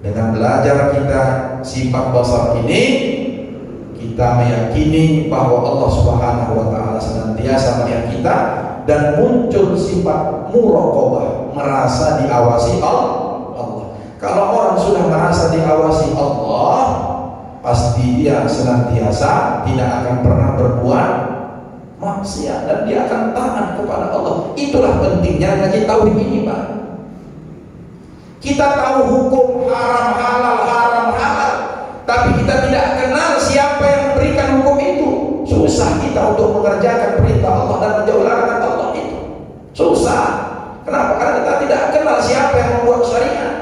dengan belajar kita sifat basar ini, kita meyakini bahwa Allah Subhanahu wa Ta'ala senantiasa melihat kita, dan muncul sifat muraqabah, merasa diawasi Allah. Kalau orang sudah merasa diawasi Allah, pasti dia senantiasa tidak akan pernah berbuat maksiat dan dia akan taat kepada Allah. Itulah pentingnya ngaji tauhid ini Pak. Kita tahu hukum haram halal, tapi kita tidak kenal siapa yang memberikan hukum itu. Susah kita untuk mengerjakan perintah Allah dan menjauhi larangan Allah itu. Susah. Kenapa? Karena kita tidak kenal siapa yang membuat syariat.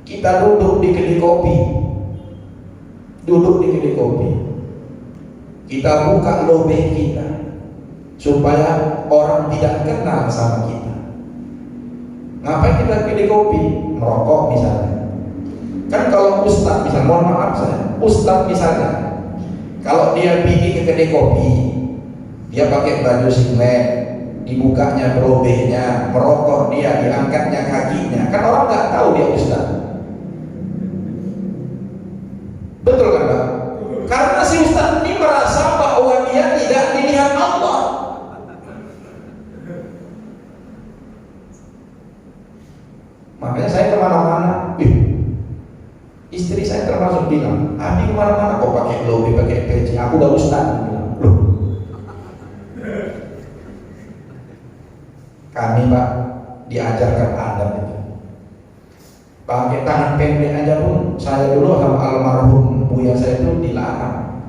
Kita duduk di kedai kopi. Kita buka lobeng kita supaya orang tidak kenal sama kita. Ngapain kita kedai kopi? Merokok misalnya. Kan kalau ustaz misalnya, mohon maaf saya, ustaz misalnya, kalau dia pergi ke kedai kopi, dia pakai baju singlet, dibukanya berobehnya, merokok dia, diangkatnya kakinya, kan orang nggak tahu dia ustaz. Betul kan Pak? Karena si ustaz ini merasa bahwa dia tidak dilihat Allah. Makanya saya kemana-mana, istri saya termasuk bilang, Abi kemana-mana kok pakai lobe, pakai peci, aku udah ustaz. Loh, kami Pak diajarkan adab itu. Pakai tangan pendek aja pun saya dulu sama almarhum buya saya itu dilarang,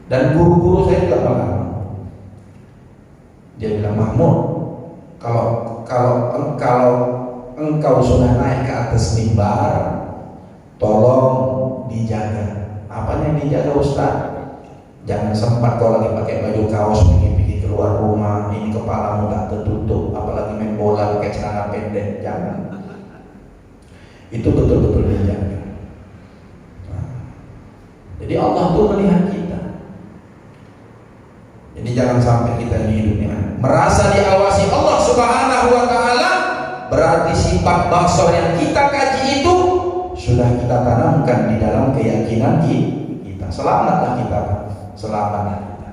dan guru-guru saya juga melarang. Dia bilang, Mahmud, kalau engkau sudah naik ke atas mimbar, tolong dijaga. Apanya dijaga Ustaz? Jangan sempat kau lagi pakai baju kaos pergi keluar rumah, ini kepalamu tak tertutup, apalagi main bola pakai celana pendek, jangan. Itu betul-betul dijaga. Jadi Allah tuh melihat kita. Jadi jangan sampai kita ini hidupnya merasa diawasi Allah Subhanahu wa Ta'ala. sifat basar yang kita kaji itu sudah kita tanamkan di dalam keyakinan kita. Selamatlah kita, selamatlah kita.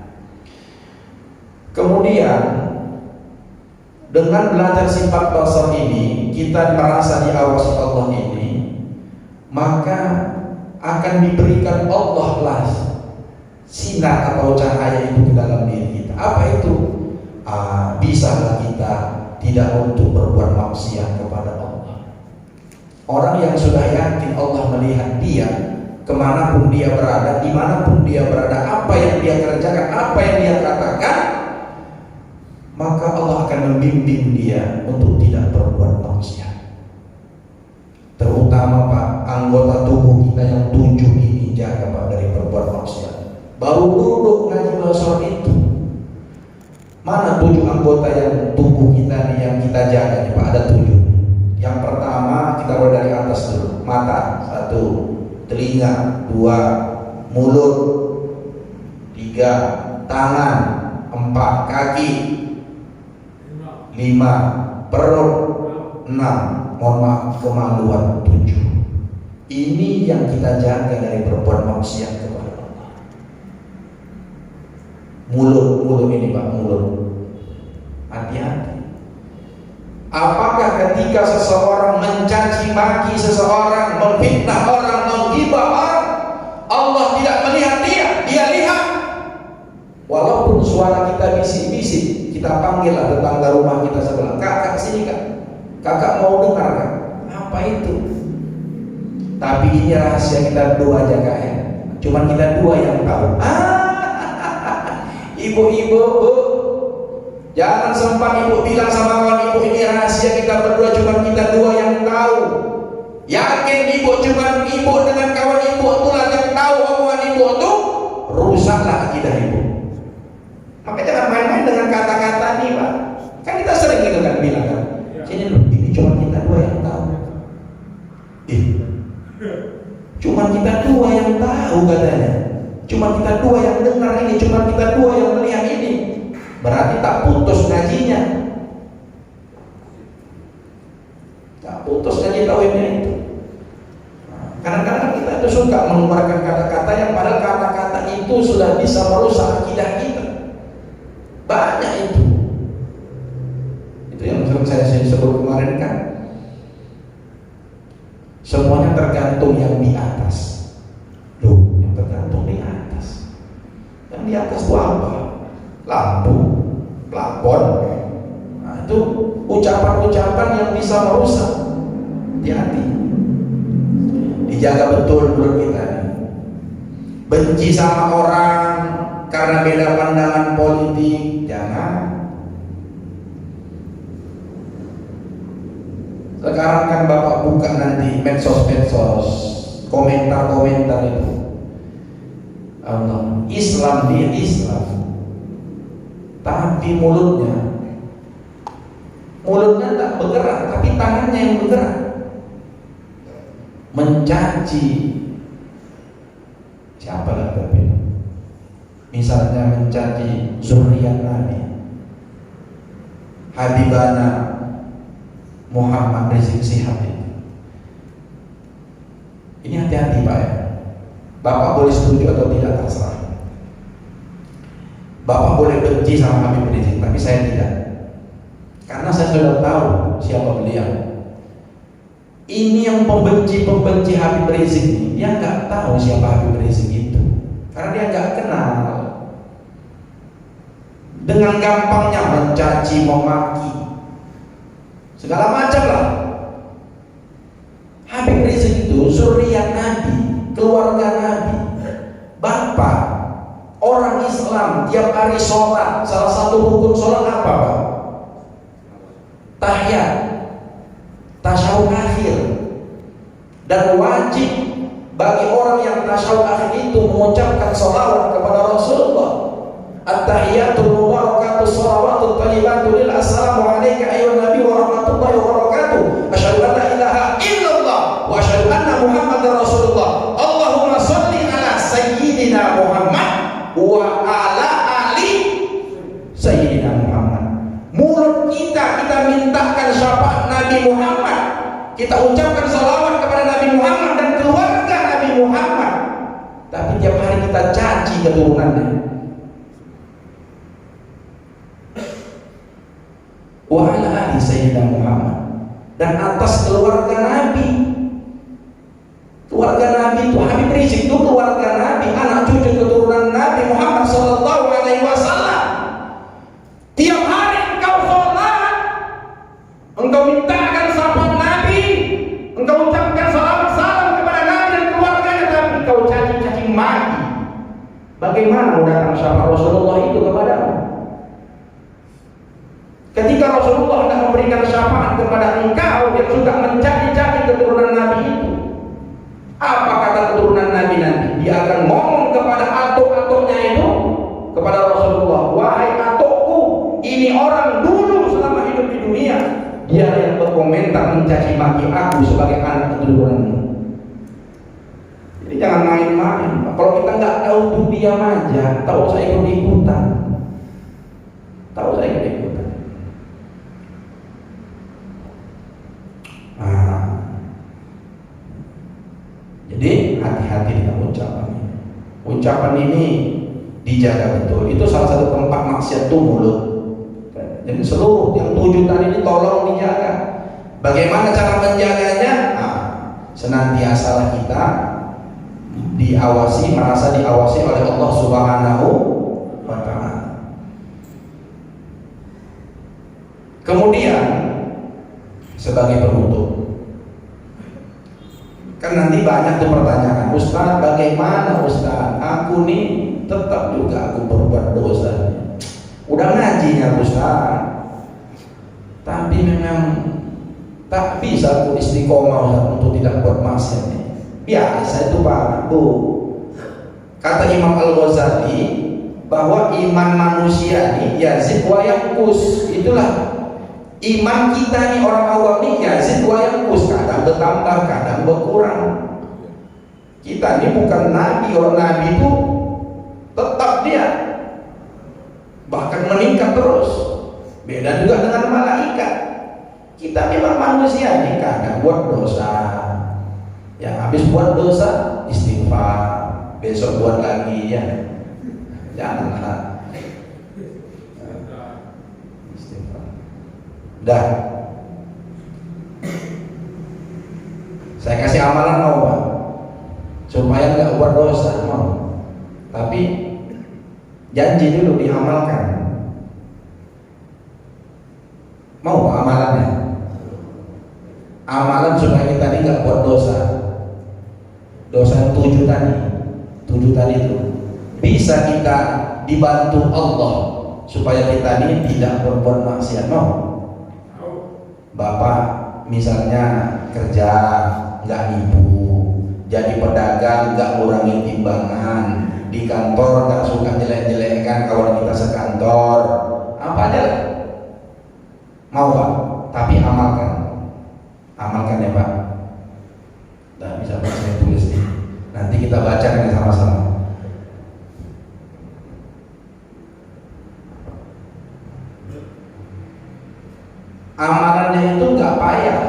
Kemudian dengan belajar sifat basar ini, kita merasa diawasi Allah ini, maka akan diberikan Allah lah sinar atau cahaya itu ke dalam diri kita. Apa itu? Bisalah kita tidak untuk berbuat maksiat kepada Allah. Orang yang sudah yakin Allah melihat dia kemanapun dia berada, dimanapun dia berada, apa yang dia kerjakan, apa yang dia katakan, maka Allah akan membimbing dia untuk tidak berbuat maksiat. Terutama Pak, anggota tubuh kita yang 7 ini jaga Pak dari berbuat maksiat. Baru duduk ngaji basar itu, mana 7 anggota yang tubuh kita nih yang kita jaga nih Pak? Ada 7. Yang pertama kita mulai dari atas dulu. Mata 1, telinga 2, mulut 3, tangan 4, kaki 5, perut 6, mohon maaf kemaluan 7. Ini yang kita jaga dari berbuat maksiat kepada Allah. Mulut ini Pak, mulut. Hati-hati. Apakah ketika seseorang mencaci maki seseorang, memfitnah orang, menghibah orang, Allah tidak melihat dia? Dia lihat. Walaupun suara kita bisik-bisik, kita panggil tetangga rumah kita sebelah, kakak sini kak, kakak mau dengar kak, apa itu? Tapi ini rahasia kita berdua aja kak ya, cuman kita 2 yang tahu. Ibu-ibu, bu, jangan sempat ibu bilang sama kawan ibu, ini rahasia kita berdua, cuma kita 2 yang tahu. Yakin ibu, cuma ibu dengan kawan ibu itulah yang tahu omongan ibu itu, rusaklah akidah ibu. Maka jangan main-main dengan kata-kata ini Pak. Kan kita sering gitu kan bilang kan, sini loh, ini cuma kita 2 yang tahu. Cuma kita 2 yang tahu katanya. Cuma kita 2 yang dengar ini, cuma kita 2 yang melihat ini. Berarti tak putus ngajinya. Tak putus ngaji tauhidnya itu. Kadang-kadang kita itu suka mengeluarkan kata-kata yang padahal kata-kata itu sudah bisa merusak akidah kita. Banyak itu. Itu yang sering saya sebut kemarin kan. Semuanya tergantung yang di atas. Loh, yang tergantung di atas. Yang di atas itu apa? Lampu, plafon. Nah, itu ucapan-ucapan yang bisa merusak. Hati-hati. Dijaga betul mulut kita. Benci sama orang karena beda pandangan politik, jangan. Sekarang kan Bapak buka nanti medsos-medsos, komentar-komentar itu. Allah, Islam dia Islam, tapi mulutnya tak bergerak, tapi tangannya yang bergerak. Mencaci siapa lah tapi, misalnya mencaci zuriat Nabi, Habibana Muhammad Rizik Syihab itu. Ini hati-hati Pak ya. Bapak boleh setuju atau tidak terserah. Bapak boleh benci sama Habib Rizik, tapi saya tidak. Karena saya sudah tahu siapa beliau. Ini yang pembenci Habib Rizik ini, dia nggak tahu siapa Habib Rizik itu, karena dia nggak kenal. Dengan gampangnya mencaci, memaki, segala macam lah. Habib Rizik itu zuriat Nabi, keluarga Nabi, bapak orang Islam. Tiap hari sholat, salah satu rukun sholat apa Pak? Tahiyat, tasyahud akhir. Dan wajib bagi orang yang tasyahud akhir itu mengucapkan sholawat kepada Rasulullah. At-tahiyatul mubarakatus shalawatut thayyibatu lil assalamu alayka ayyuhan nabi wa rahmatullahi wa barakatuh. Asyhadu an la ilaha illallah wa asyhadu anna Muhammadar Rasulullah. Allahumma shalli ala sayyidina Muhammad wa ala ali sayyidina Muhammad. Mulut kita mintakan syafaat Nabi Muhammad, kita ucapkan salawat kepada Nabi Muhammad dan keluarga Nabi Muhammad, tapi tiap hari kita caci keturunannya. Wa ala ali sayyidina Muhammad, dan atas keluarga Nabi. Keluarga Nabi itu Habib Rizik itu keluarga Nabi, anak cucu keturunan Nabi Muhammad sallallahu alaihi wasallam. Tiap hari engkau sholat, engkau mintakan syafaat Nabi, engkau ucapkan salam kepada Nabi dan keluarganya, tapi engkau caci maki. Bagaimana mau datang syafaat Rasulullah itu kepadamu? Ketika Rasulullah hendak memberikan syafaat kepada engkau yang suka mencaci keturunan Nabi itu, apa kata keturunan Nabi nanti? Dia akan ngomong kepada atuk-atuknya itu, kepada Rasulullah, wahai atukku, ini orang dulu selama hidup di dunia, dia yang berkomentar mencaci maki aku sebagai anak keturunanmu. Jadi jangan main-main. Kalau kita nggak tahu tuh diam aja, tahu saya ikut-ikutan. Tahu saya ikut-ikutan. Jadi hati-hati dengan ucapan ini. Ucapan ini dijaga betul. Itu salah satu tempat maksiat itu mulut. Jadi seluruh yang 7 tadi ini tolong dijaga. Bagaimana cara menjaganya? Senantiasalah kita diawasi, merasa diawasi oleh Allah Subhanahu wa Ta'ala. Kemudian sebagai penutup, kan nanti banyak tuh pertanyaan, Ustaz, bagaimana Ustaz? Aku nih tetap juga aku berbuat dosa. Udah ngajinya Ustaz, tapi memang tak bisa aku istiqomah Ustaz untuk tidak buat maksiat nih. Biasa itu Pak Bu. Kata Imam Al-Ghazali bahwa iman manusia ini yazid wa yanqus. Itulah iman kita nih orang awam nih yazid wa yanqus, kadang bertambah, kadang berkurang. Kita ini bukan nabi. Orang nabi itu tetap dia bahkan meningkat terus. Beda juga dengan malaikat. Kita memang manusia nih, kadang buat dosa. Yang habis buat dosa istighfar, besok buat lagi ya. Janganlah. Dah. Saya kasih amalan mau Pak, supaya nggak buat dosa mau. Tapi janji dulu diamalkan. Mau Pak amalannya? Amalan supaya kita ini nggak buat dosa. Dosa yang 7 tadi. 7 tadi itu bisa kita dibantu Allah supaya kita ini tidak berbuat maksiat. Mau? Bapak misalnya kerja nggak nipu, jadi pedagang nggak kurangi timbangan, di kantor nggak suka jelek-jelekkan kawan kita sekantor, apa aja lah. Mau Pak? Tapi amalkan ya Pak. Nggak bisa Pak, saya tulis nih. Nanti kita bacakan sama-sama. Amalannya itu nggak payah,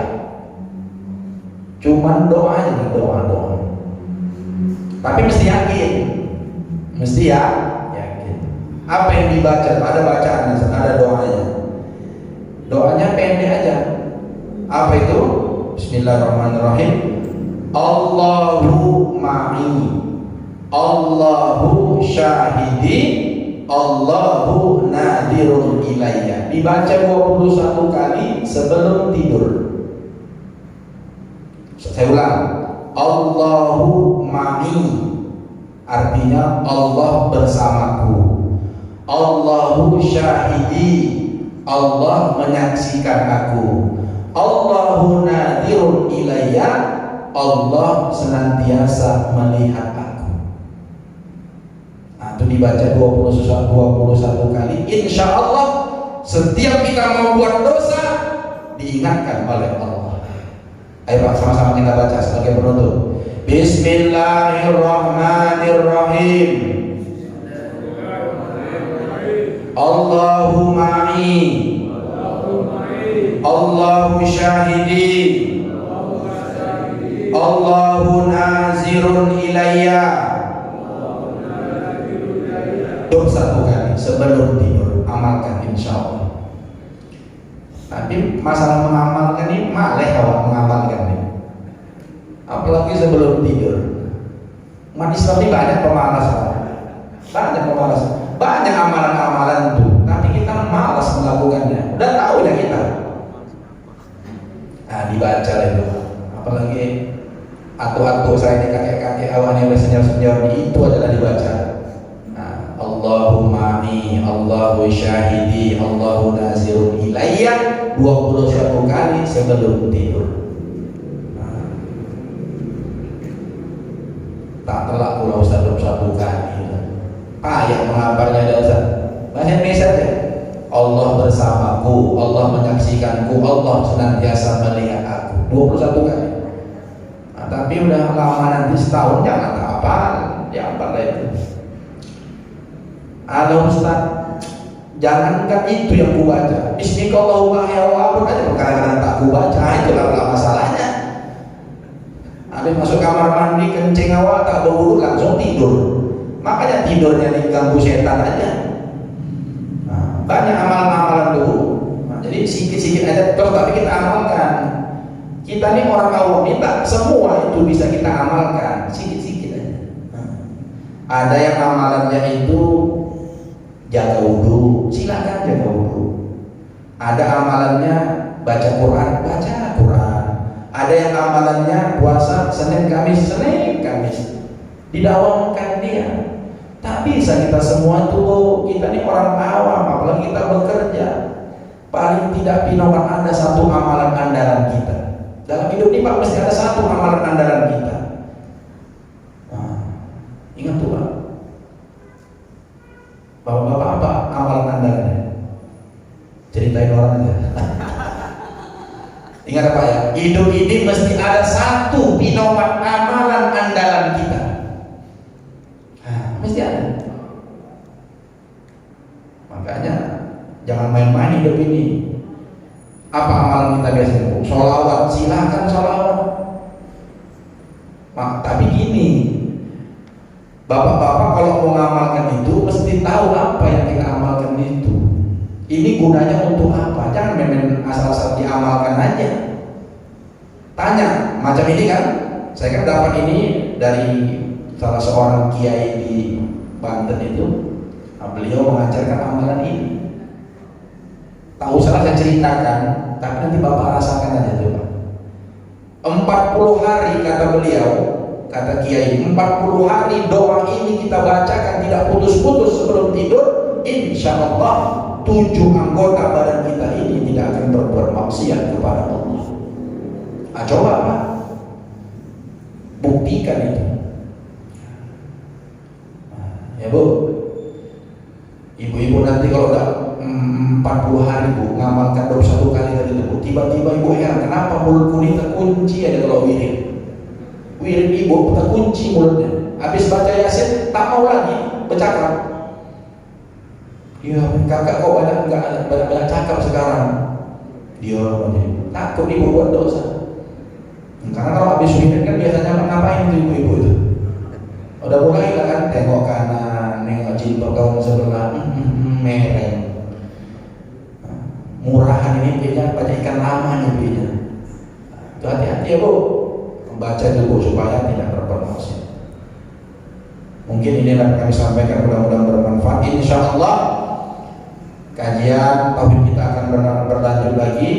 cuman doa aja, doa. Tapi mesti yakin, yakin. Apa yang dibaca? Ada bacaannya, ada doanya. Doanya pendek aja. Apa itu? Bismillahirrahmanirrahim. Allahu ma'i, Allahu syahidi, Allahu nadirun ilayya. Dibaca 21 kali sebelum tidur. Saya ulang. Allahu ma'i, artinya Allah bersamaku. Allahu syahidi, Allah menyaksikan aku. Allahu nadirun ilayya, Allah senantiasa melihat aku. Nah, itu dibaca 21 kali. Insya Allah setiap kita mau buat dosa diingatkan oleh Allah. Ayo Pak, sama-sama kita baca sebagai penutup. Bismillahirrahmanirrahim. Allahu ma'i, Allahu syahidi, Allahu nazirun ilayya. Doa satu kali sebelum tidur, amalkan insyaallah. Tapi masalah mengamalkan ini maleh awak mengamalkan ini. Apalagi sebelum tidur. Umat Islam ini banyak pemalas, banyak amalan-amalan itu, tapi kita malas melakukannya. Udah tahu ya kita. Nah, dibaca itu. Apalagi atu-atu saya ini kakek-kakek awalnya senior-senior itu adalah dibaca. Allahumma Allahu syahidi, Allahu nazirun ilayya 21 kali sebelum tidur. Tak telak pulau satu kali. Payah mengabarnya ada Ustaz. Baca ini saja. Allah bersamaku, Allah menyaksikanku, Allah senantiasa melihat aku. 21 kali. Nah, tapi udah lama nanti setahun jangan apa, diambil itu. Ada Ustaz, jangankan itu yang ku baca. Bismillahirrahmanirrahim ya Allah aja perkara tak ku baca, itulah masalahnya. Ada masuk kamar mandi kencing awal tak berwudu langsung tidur. Makanya tidurnya diganggu setan aja. Nah, banyak amalan-amalan dulu. Nah, jadi sikit-sikit aja terus tapi kita amalkan. Kita ini orang awam ini tak semua itu bisa kita amalkan, sikit-sikit aja. Nah, ada yang amalannya itu jaga wudu, silakan jaga wudu. Ada amalannya baca Quran, baca Quran. Ada yang amalannya puasa Senin Kamis, didawamkan dia. Tak bisa kita semua tuh, kita ini orang awam, apalagi kita bekerja. Paling tidak pinoman ada satu amalan andalan kita. Dalam hidup ini Pak mesti ada satu amalan andalan kita. Nah, ingat tuh Pak. Bapak-bapak apa amalan andalannya? Ceritain orang aja. Ingat apa ya? Hidup ini mesti ada satu pinoman amalan andalan kita. Nah, mesti ada. Makanya jangan main-main hidup ini. Apa amalan kita biasanya? Sholawat, silakan sholawat. Tapi gini, bapak-bapak kalau mau ngamalkan itu mesti tahu apa yang kita amalkan itu. Ini gunanya untuk apa? Jangan main asal-asal diamalkan aja. Tanya, macam ini kan? Saya kan dapat ini dari salah seorang kiai di Banten itu. Nah, beliau mengajarkan amalan ini. Tak usah saya ceritakan, tapi nanti bapak rasakan aja coba. 40 hari kata beliau, kata kiai, 40 hari doa ini kita bacakan tidak putus-putus sebelum tidur, insya Allah 7 anggota badan kita ini tidak akan berbuat maksiat kepada Allah. Nah, coba Pak, buktikan itu. Ya Bu, ibu-ibu nanti kalau udah 40 hari Bu ngamalkan 21 kali tadi itu, tiba-tiba ibu heran kenapa mulutku ini terkunci ada kalau wirid ibu terkunci mulutnya. Habis baca Yasin tak mau lagi bercakap. Ya kakak kok banyak cakap sekarang. Dia takut ibu buat dosa. Karena kalau habis wirid kan biasanya ngapain tuh ibu-ibu itu? Udah mulai lah kan tengok kanan, nengok jilbab kaum sebelah, mereng. Murahan ini punya banyak ikan lama nih punya. Itu hati-hati ya Bu, membaca dulu supaya tidak berbuat maksiat. Mungkin ini yang kami sampaikan, mudah-mudahan bermanfaat. Insya Allah kajian tauhid kita akan berlanjut lagi.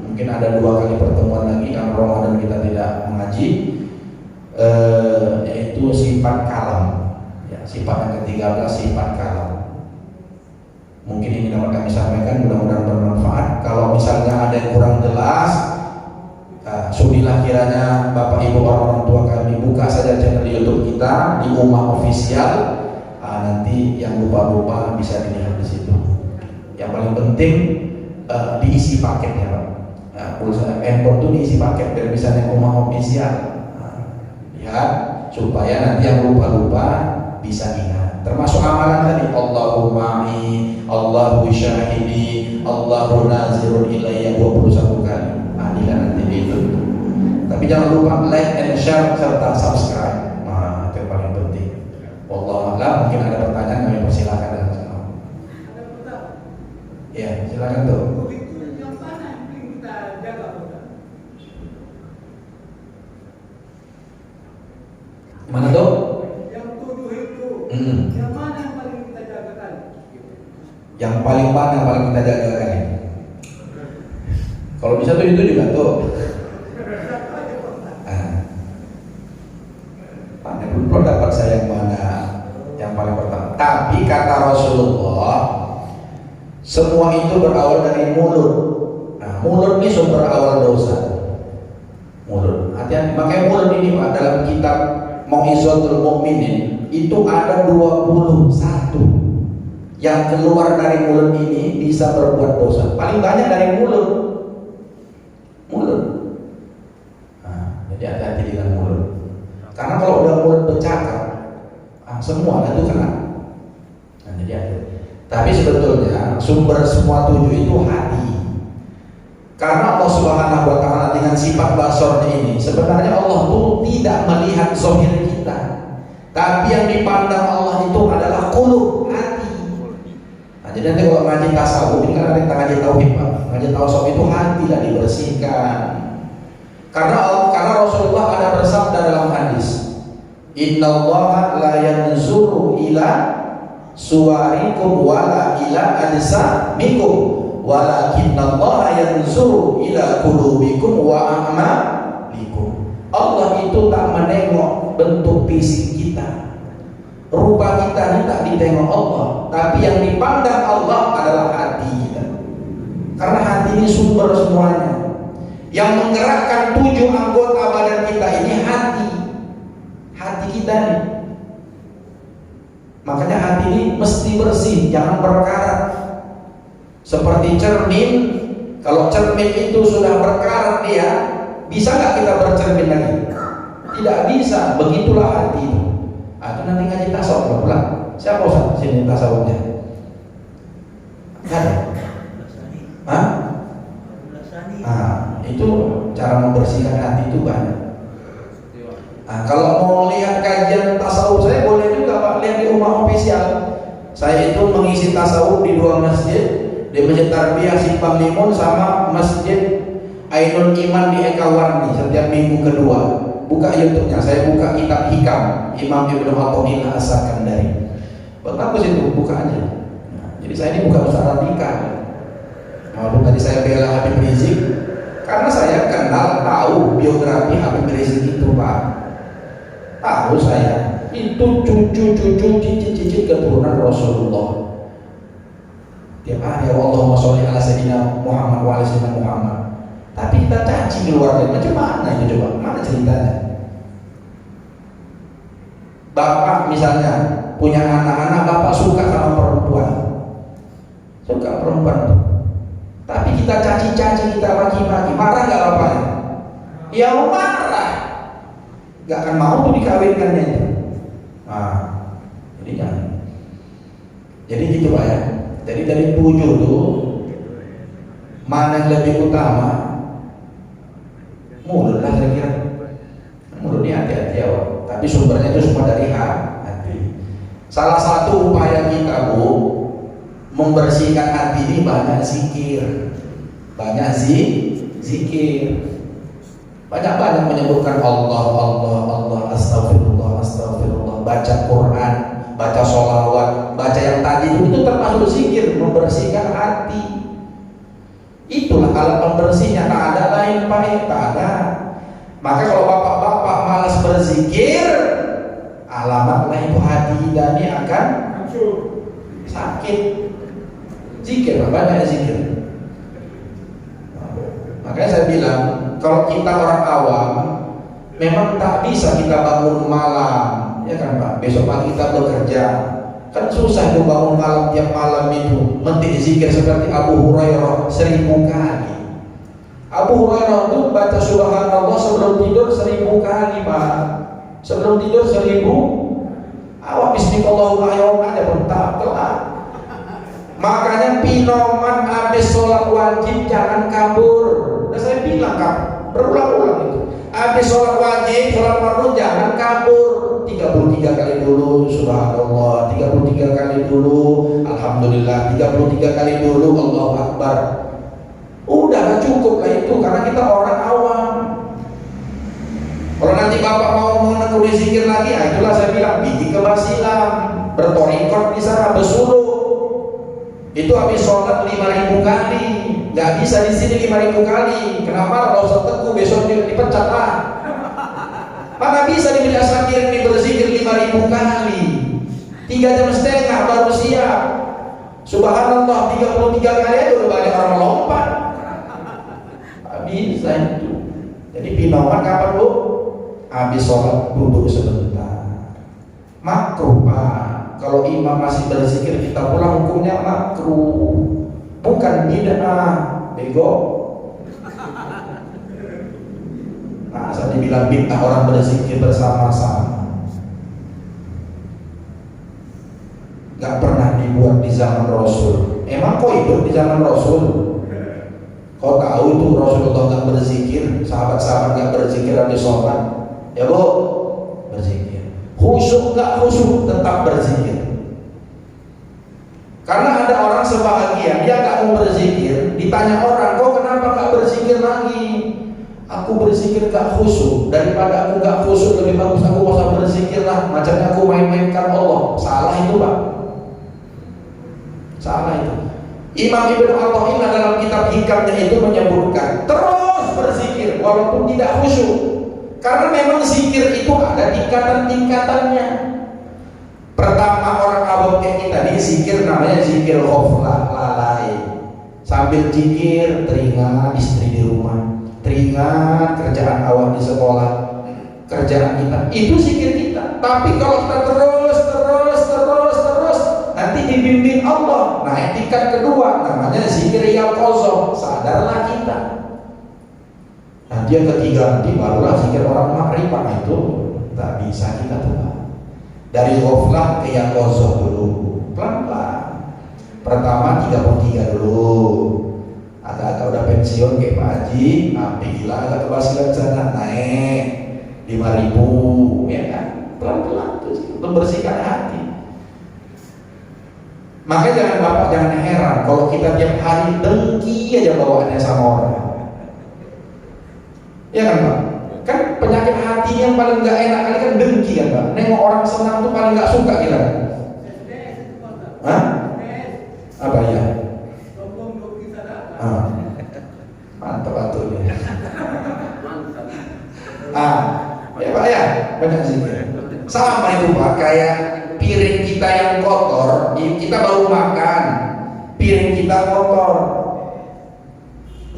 Mungkin ada 2 kali pertemuan lagi karena Ramadan kita tidak mengaji, yaitu sifat kalam. Ya, sifat yang ke-13 sifat kalam. Mungkin ini dapat kami sampaikan, mudah-mudahan bermanfaat. Kalau misalnya ada yang kurang jelas, sudilah kiranya Bapak Ibu orang tua kami buka saja channel YouTube kita di Ummah Official. Nanti yang lupa-lupa bisa dilihat di situ. Yang paling penting diisi paket ya Pak. Pulsa handphone itu diisi paket dari misalnya Ummah Official. Lihat supaya nanti yang lupa-lupa bisa ingat. Termasuk amalan tadi, Allahumma Allahu syahidi, Allahu nazirun ilayya 21 kali. Adilah nanti itu. Tapi jangan lupa like and share serta subscribe. Nah, itu yang paling penting. Wallahu a'lam. Mungkin ada pertanyaan, kami persilakan dengan senang. Ada pertanyaan. Ya, silakan tuh. Itu yang mana yang paling kita jaga, Ustaz? Mana tuh? Yang tujuh itu, Hmm. yang mana yang paling kita jaga kali? Yang paling mana yang paling kita jaga kan ya? Kalau bisa tuh itu juga tuh. Belum dapat saya yang mana yang paling pertama. Tapi kata Rasulullah, semua itu berawal dari mulut. Nah, mulut ini sumber awal dosa. Mulut. Hati-hati. Makanya mulut ini Pak, dalam kitab Mau'izatul Mu'minin itu ada 21 yang keluar dari mulut ini bisa berbuat dosa. Paling banyak dari mulut. Mulut. Nah, jadi hati-hati dengan mulut. Karena kalau udah mulut bercakap, semua itu kena. Nah, jadi hati. Tapi sebetulnya sumber semua 7 itu hati. Karena Allah Subhanahu wa taala dengan sifat basornya ini, sebenarnya Allah tuh tidak melihat zahir kita. Tapi yang dipandang Allah itu adalah qulub, hati. Nah, jadi nanti kalau ngaji tasawuf, ini kan ada yang ngaji tauhid, Pak. Ngaji tasawuf itu hati lah dibersihkan. Karena Rasulullah ada bersabda dalam hadis, Innallaha la yanzuru ila suwarikum wala ila ajsamikum walakinnallaha yanzuru ila qulubikum wa a'malikum. Allah itu tak menengok bentuk fisik kita, rupa kita ini tak ditengok Allah, tapi yang dipandang Allah adalah hati kita. Karena hati ini sumber semuanya. Yang menggerakkan 7 anggota badan kita ini hati. Hati kita nih. Makanya hati ini mesti bersih, jangan berkarat. Seperti cermin, kalau cermin itu sudah berkarat dia, bisa nggak kita bercermin lagi? Tidak bisa. Begitulah hati itu. Itu nanti ngaji tasawuf pelan. Siapa Ustaz sini tasawufnya? Ada? Hah? Itu cara membersihkan hati itu banyak. Kalau mau lihat kajian tasawuf saya boleh juga Pak, lihat di rumah official. Saya itu mengisi tasawuf di 2 masjid, di Masjid Tarbiyah Simpang Limun sama Masjid Ainul Iman di Ekawarni setiap minggu kedua. Buka YouTube-nya, saya buka kitab Hikam Imam Ibnu Athaillah As-Sakandari. Bagus itu, buka aja. Jadi saya ini bukan ustaz radikal. Walaupun tadi saya bela Habib Rizik, karena saya kenal, tahu biografi Habib Rizik itu Pak. Tahu saya, itu cucu-cucu, cicit-cicit keturunan Rasulullah. Tiap hari Allahumma sholli ala sayyidina Muhammad wa ala sayyidina Muhammad. Tapi kita caci keluarga, macam mana itu coba? Mana ceritanya? Bapak misalnya punya anak-anak, bapak suka sama perempuan, suka perempuan. Tapi kita caci-caci, kita maki-maki, marah nggak bapaknya? Ya marah, nggak akan mau tuh dikawinkannya itu. Jadi jangan. Jadi gitu Pak ya. Jadi dari 7 tuh mana yang lebih utama? Mulut lah kira-kira. Mulut ini hati-hati ya, tapi sumbernya itu semua dari hati. Salah satu upaya kita Bu membersihkan hati ini banyak zikir, banyak zikir, banyak menyebutkan Allah, Allah, Allah, astagfirullah, astagfirullah, baca Quran, baca sholawat, baca yang tadi itu termasuk zikir membersihkan hati. Itulah alat pembersihnya, tak ada lain Pak, tak ada. Maka kalau bapak-bapak malas berzikir, alamatlah itu hati kita ini akan sakit. Zikir, banyak zikir. Makanya saya bilang, kalau kita orang awam, memang tak bisa kita bangun malam, ya kan Pak? Besok pagi kita bekerja, kan susah tuh bangun malam tiap malam itu mentik zikir seperti Abu Hurairah 1000 kali. Abu Hurairah itu baca subhanallah sebelum tidur 1000 kali Pak. Sebelum tidur 1000. Awak bismillahirrahmanirrahim aja pun tak kelar. Makanya pinoman habis sholat wajib jangan kabur. Nah saya bilang Kak, berulang-ulang itu. Habis sholat wajib, sholat fardu jangan kabur. 33 kali dulu subhanallah, 33 kali dulu alhamdulillah, 33 kali dulu Allahu Akbar. Udah cukup lah itu, karena kita orang awam. Kalau nanti bapak mau menekuni zikir lagi, itulah saya bilang biji kebasilan, bertorikot di sana, bersuluk. Itu habis sholat 5.000 kali, nggak bisa di sini 5.000 kali. Kenapa? Kalau Ustaz Teguh besok dipecat lah. Mana bisa di Bidah Sakir ini berzikir 5.000 kali, 3 jam setengah baru siap. Subhanallah 33 kali aja udah banyak orang lompat. Nggak bisa itu. Jadi pinauan kapan bu? Habis sholat duduk sebentar. Makruh pak. Kalau imam masih berzikir kita pulang, hukumnya makruh, bukan bid'ah. Bego. Masa dibilang bid'ah orang berzikir bersama-sama? Gak pernah dibuat di zaman Rasul. Emang kok hidup di zaman Rasul? Kau tahu itu Rasulullah gak berzikir, sahabat-sahabat gak berzikir habis sholat? Ya bu, berzikir. Khusyuk gak khusyuk tetap berzikir. Karena ada orang sebahagia dia gak mau berzikir, ditanya orang, kau kenapa gak berzikir lagi? Aku berzikir gak khusyuk, daripada aku gak khusyuk lebih bagus aku gak usah berzikir lah, macamnya aku main-mainkan Allah. Salah itu pak, salah itu. Imam Ibn Athaillah dalam kitab hikamnya itu menyebutkan terus berzikir walaupun tidak khusyuk, karena memang zikir itu ada tingkatan-tingkatannya. Pertama orang awam kayak kita nih zikir namanya zikir ghaflah, lalai. Sambil zikir teringat istri di rumah, teringat kerjaan awal di sekolah, kerjaan kita, itu zikir kita. Tapi kalau kita terus nanti dibimbing Allah. Nah tingkat kedua namanya zikir yaqazah, sadarlah kita. Nanti yang ketiga nanti barulah zikir orang makrifah. Itu tak bisa kita tuh. Dari ghaflah ke yaqazah dulu, pelan-pelan. Pertama 33 dulu. Agak-agak udah pensiun kayak Pak Haji, gila agak kebasilan sana, naik 5.000, ya kan? Pelan-pelan tuh membersihkan hati. Makanya jangan bapak jangan heran kalau kita tiap hari dengki aja bawaannya sama orang. Ya kan Pak? Kan penyakit hati yang paling gak enak kali kan dengki kan Pak? Nengok orang senang tuh paling gak suka kita. Hah? Apa ya? Mantap atunya. Ya Pak ya, banyak zikir. Sama itu Pak, kayak piring kita yang kotor, kita baru makan, piring kita kotor.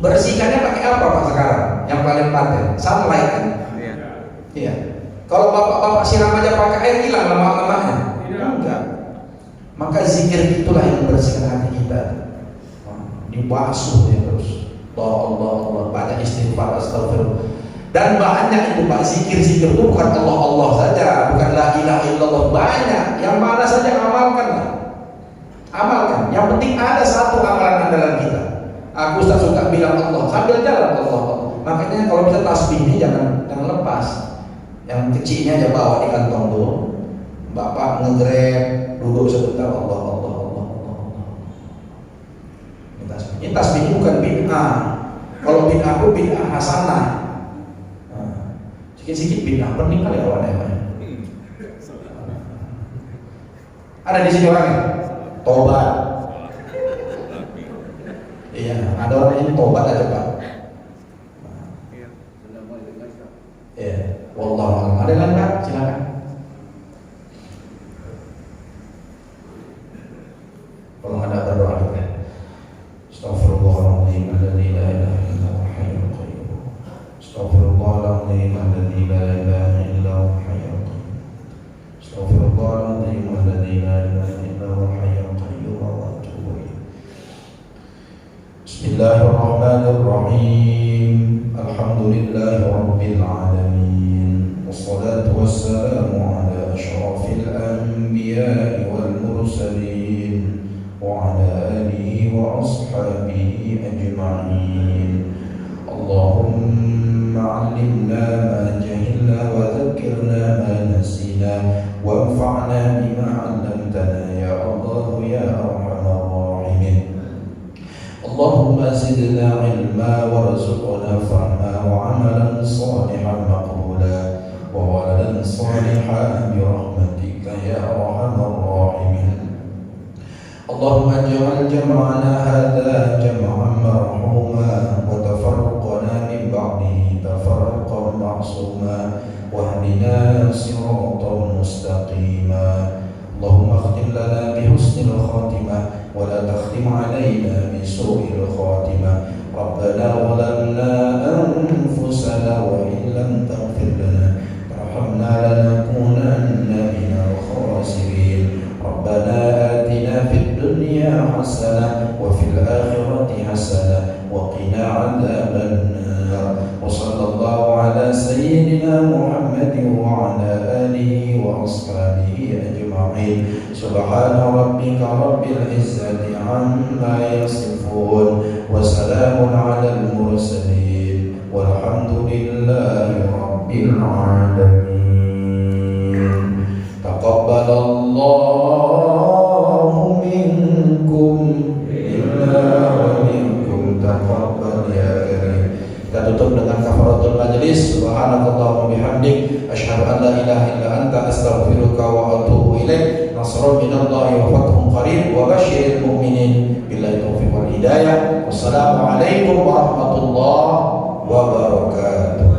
Bersihkannya pakai apa Pak sekarang? Yang paling paten, sunlight kan? Iya. Kalau bapak-bapak siram aja pakai air hilang lemak-lemaknya? Enggak. Maka zikir itulah yang membersihkan hati kita. Dibasuh ya terus. Allah, banyak istighfar, astagfirullah. Dan banyak itu Pak, zikir-zikir itu bukan Allah saja, bukan la ilaha illallah, banyak. Yang mana saja amalkan. Amalkan. Yang penting ada satu amalan andalan kita. Aku Ustaz suka bilang Allah sambil jalan Allah. Makanya kalau bisa tasbihnya jangan lepas. Yang kecilnya aja bawa di kantong tuh. Bapak ngegrab, duduk sebentar Allah. Ini tasbih bukan bid'ah. Kalau bid'ah itu bid'ah hasanah. Sikit-sikit bid'ah pening kali awalnya. Ada di sini orangnya tobat. Iya, ada orang yang tobat aja Pak. Iya, wallahu a'lam. Ada lagi Pak? Silakan. Kalau ada berdoa kita. Astaghfirullahaladzim alladzi la ilaha illa huwal hayyul qayyum. Astaghfirullahaladzim alladzi la ilaha illa huwal hayyul qayyum. Astaghfirullahaladzim alladzi la ilaha illa huwal hayyul qayyum wa atubu ilaih. Bismillahirrahmanirrahim. Alhamdulillahirabbil alamin. Wassalatu wassalamu ala asyrafil anbiya'i wal mursalin. وعلى آله وأصحابه أجمعين. اللهم علمنا ما جهلنا وذكرنا ما نسينا وانفعنا بما علمتنا يا الله يا أرحم الراحمين. اللهم زدنا علما وارزقنا فهما وعملا صالحا مقبولا وولدا صالحا برحمتك يا أرحم الراحمين. اللهم اجعل جمعنا هذا جمعا مرحوما وتفرقنا من بعده تفرقا معصوما واهدنا صراطا مستقيما. اللهم اختم لنا بحسن الخاتمة ولا تختم علينا بسوء الخاتمة. ربنا ظلمنا أنفسنا وإن لم تغفر لنا وارحمنا لنكونن من الخاسرين. ربنا آتنا في الدنيا حسنة وفي الآخرة حسنة وقنا عذاب النار. وصلى الله على سيدنا محمد وعلى آله وأصحابه أجمعين. سبحان ربك رب العزة عما يصفون وسلام على المرسلين والحمد لله رب العالمين. تقبل الله منكم إنا ومنكم تقبل يا كريم. Kita tutup dengan kafaratul majlis. Subhanakallahumma bihamdik asyhadu an la ilaha illa anta astaghfiruka wa atubu ilaik. Nasrun minallahi wa fathun qarib wa basyiril mu'minin billahi taufiq wal hidayah. Wassalamu alaikum warahmatullahi wabarakatuh.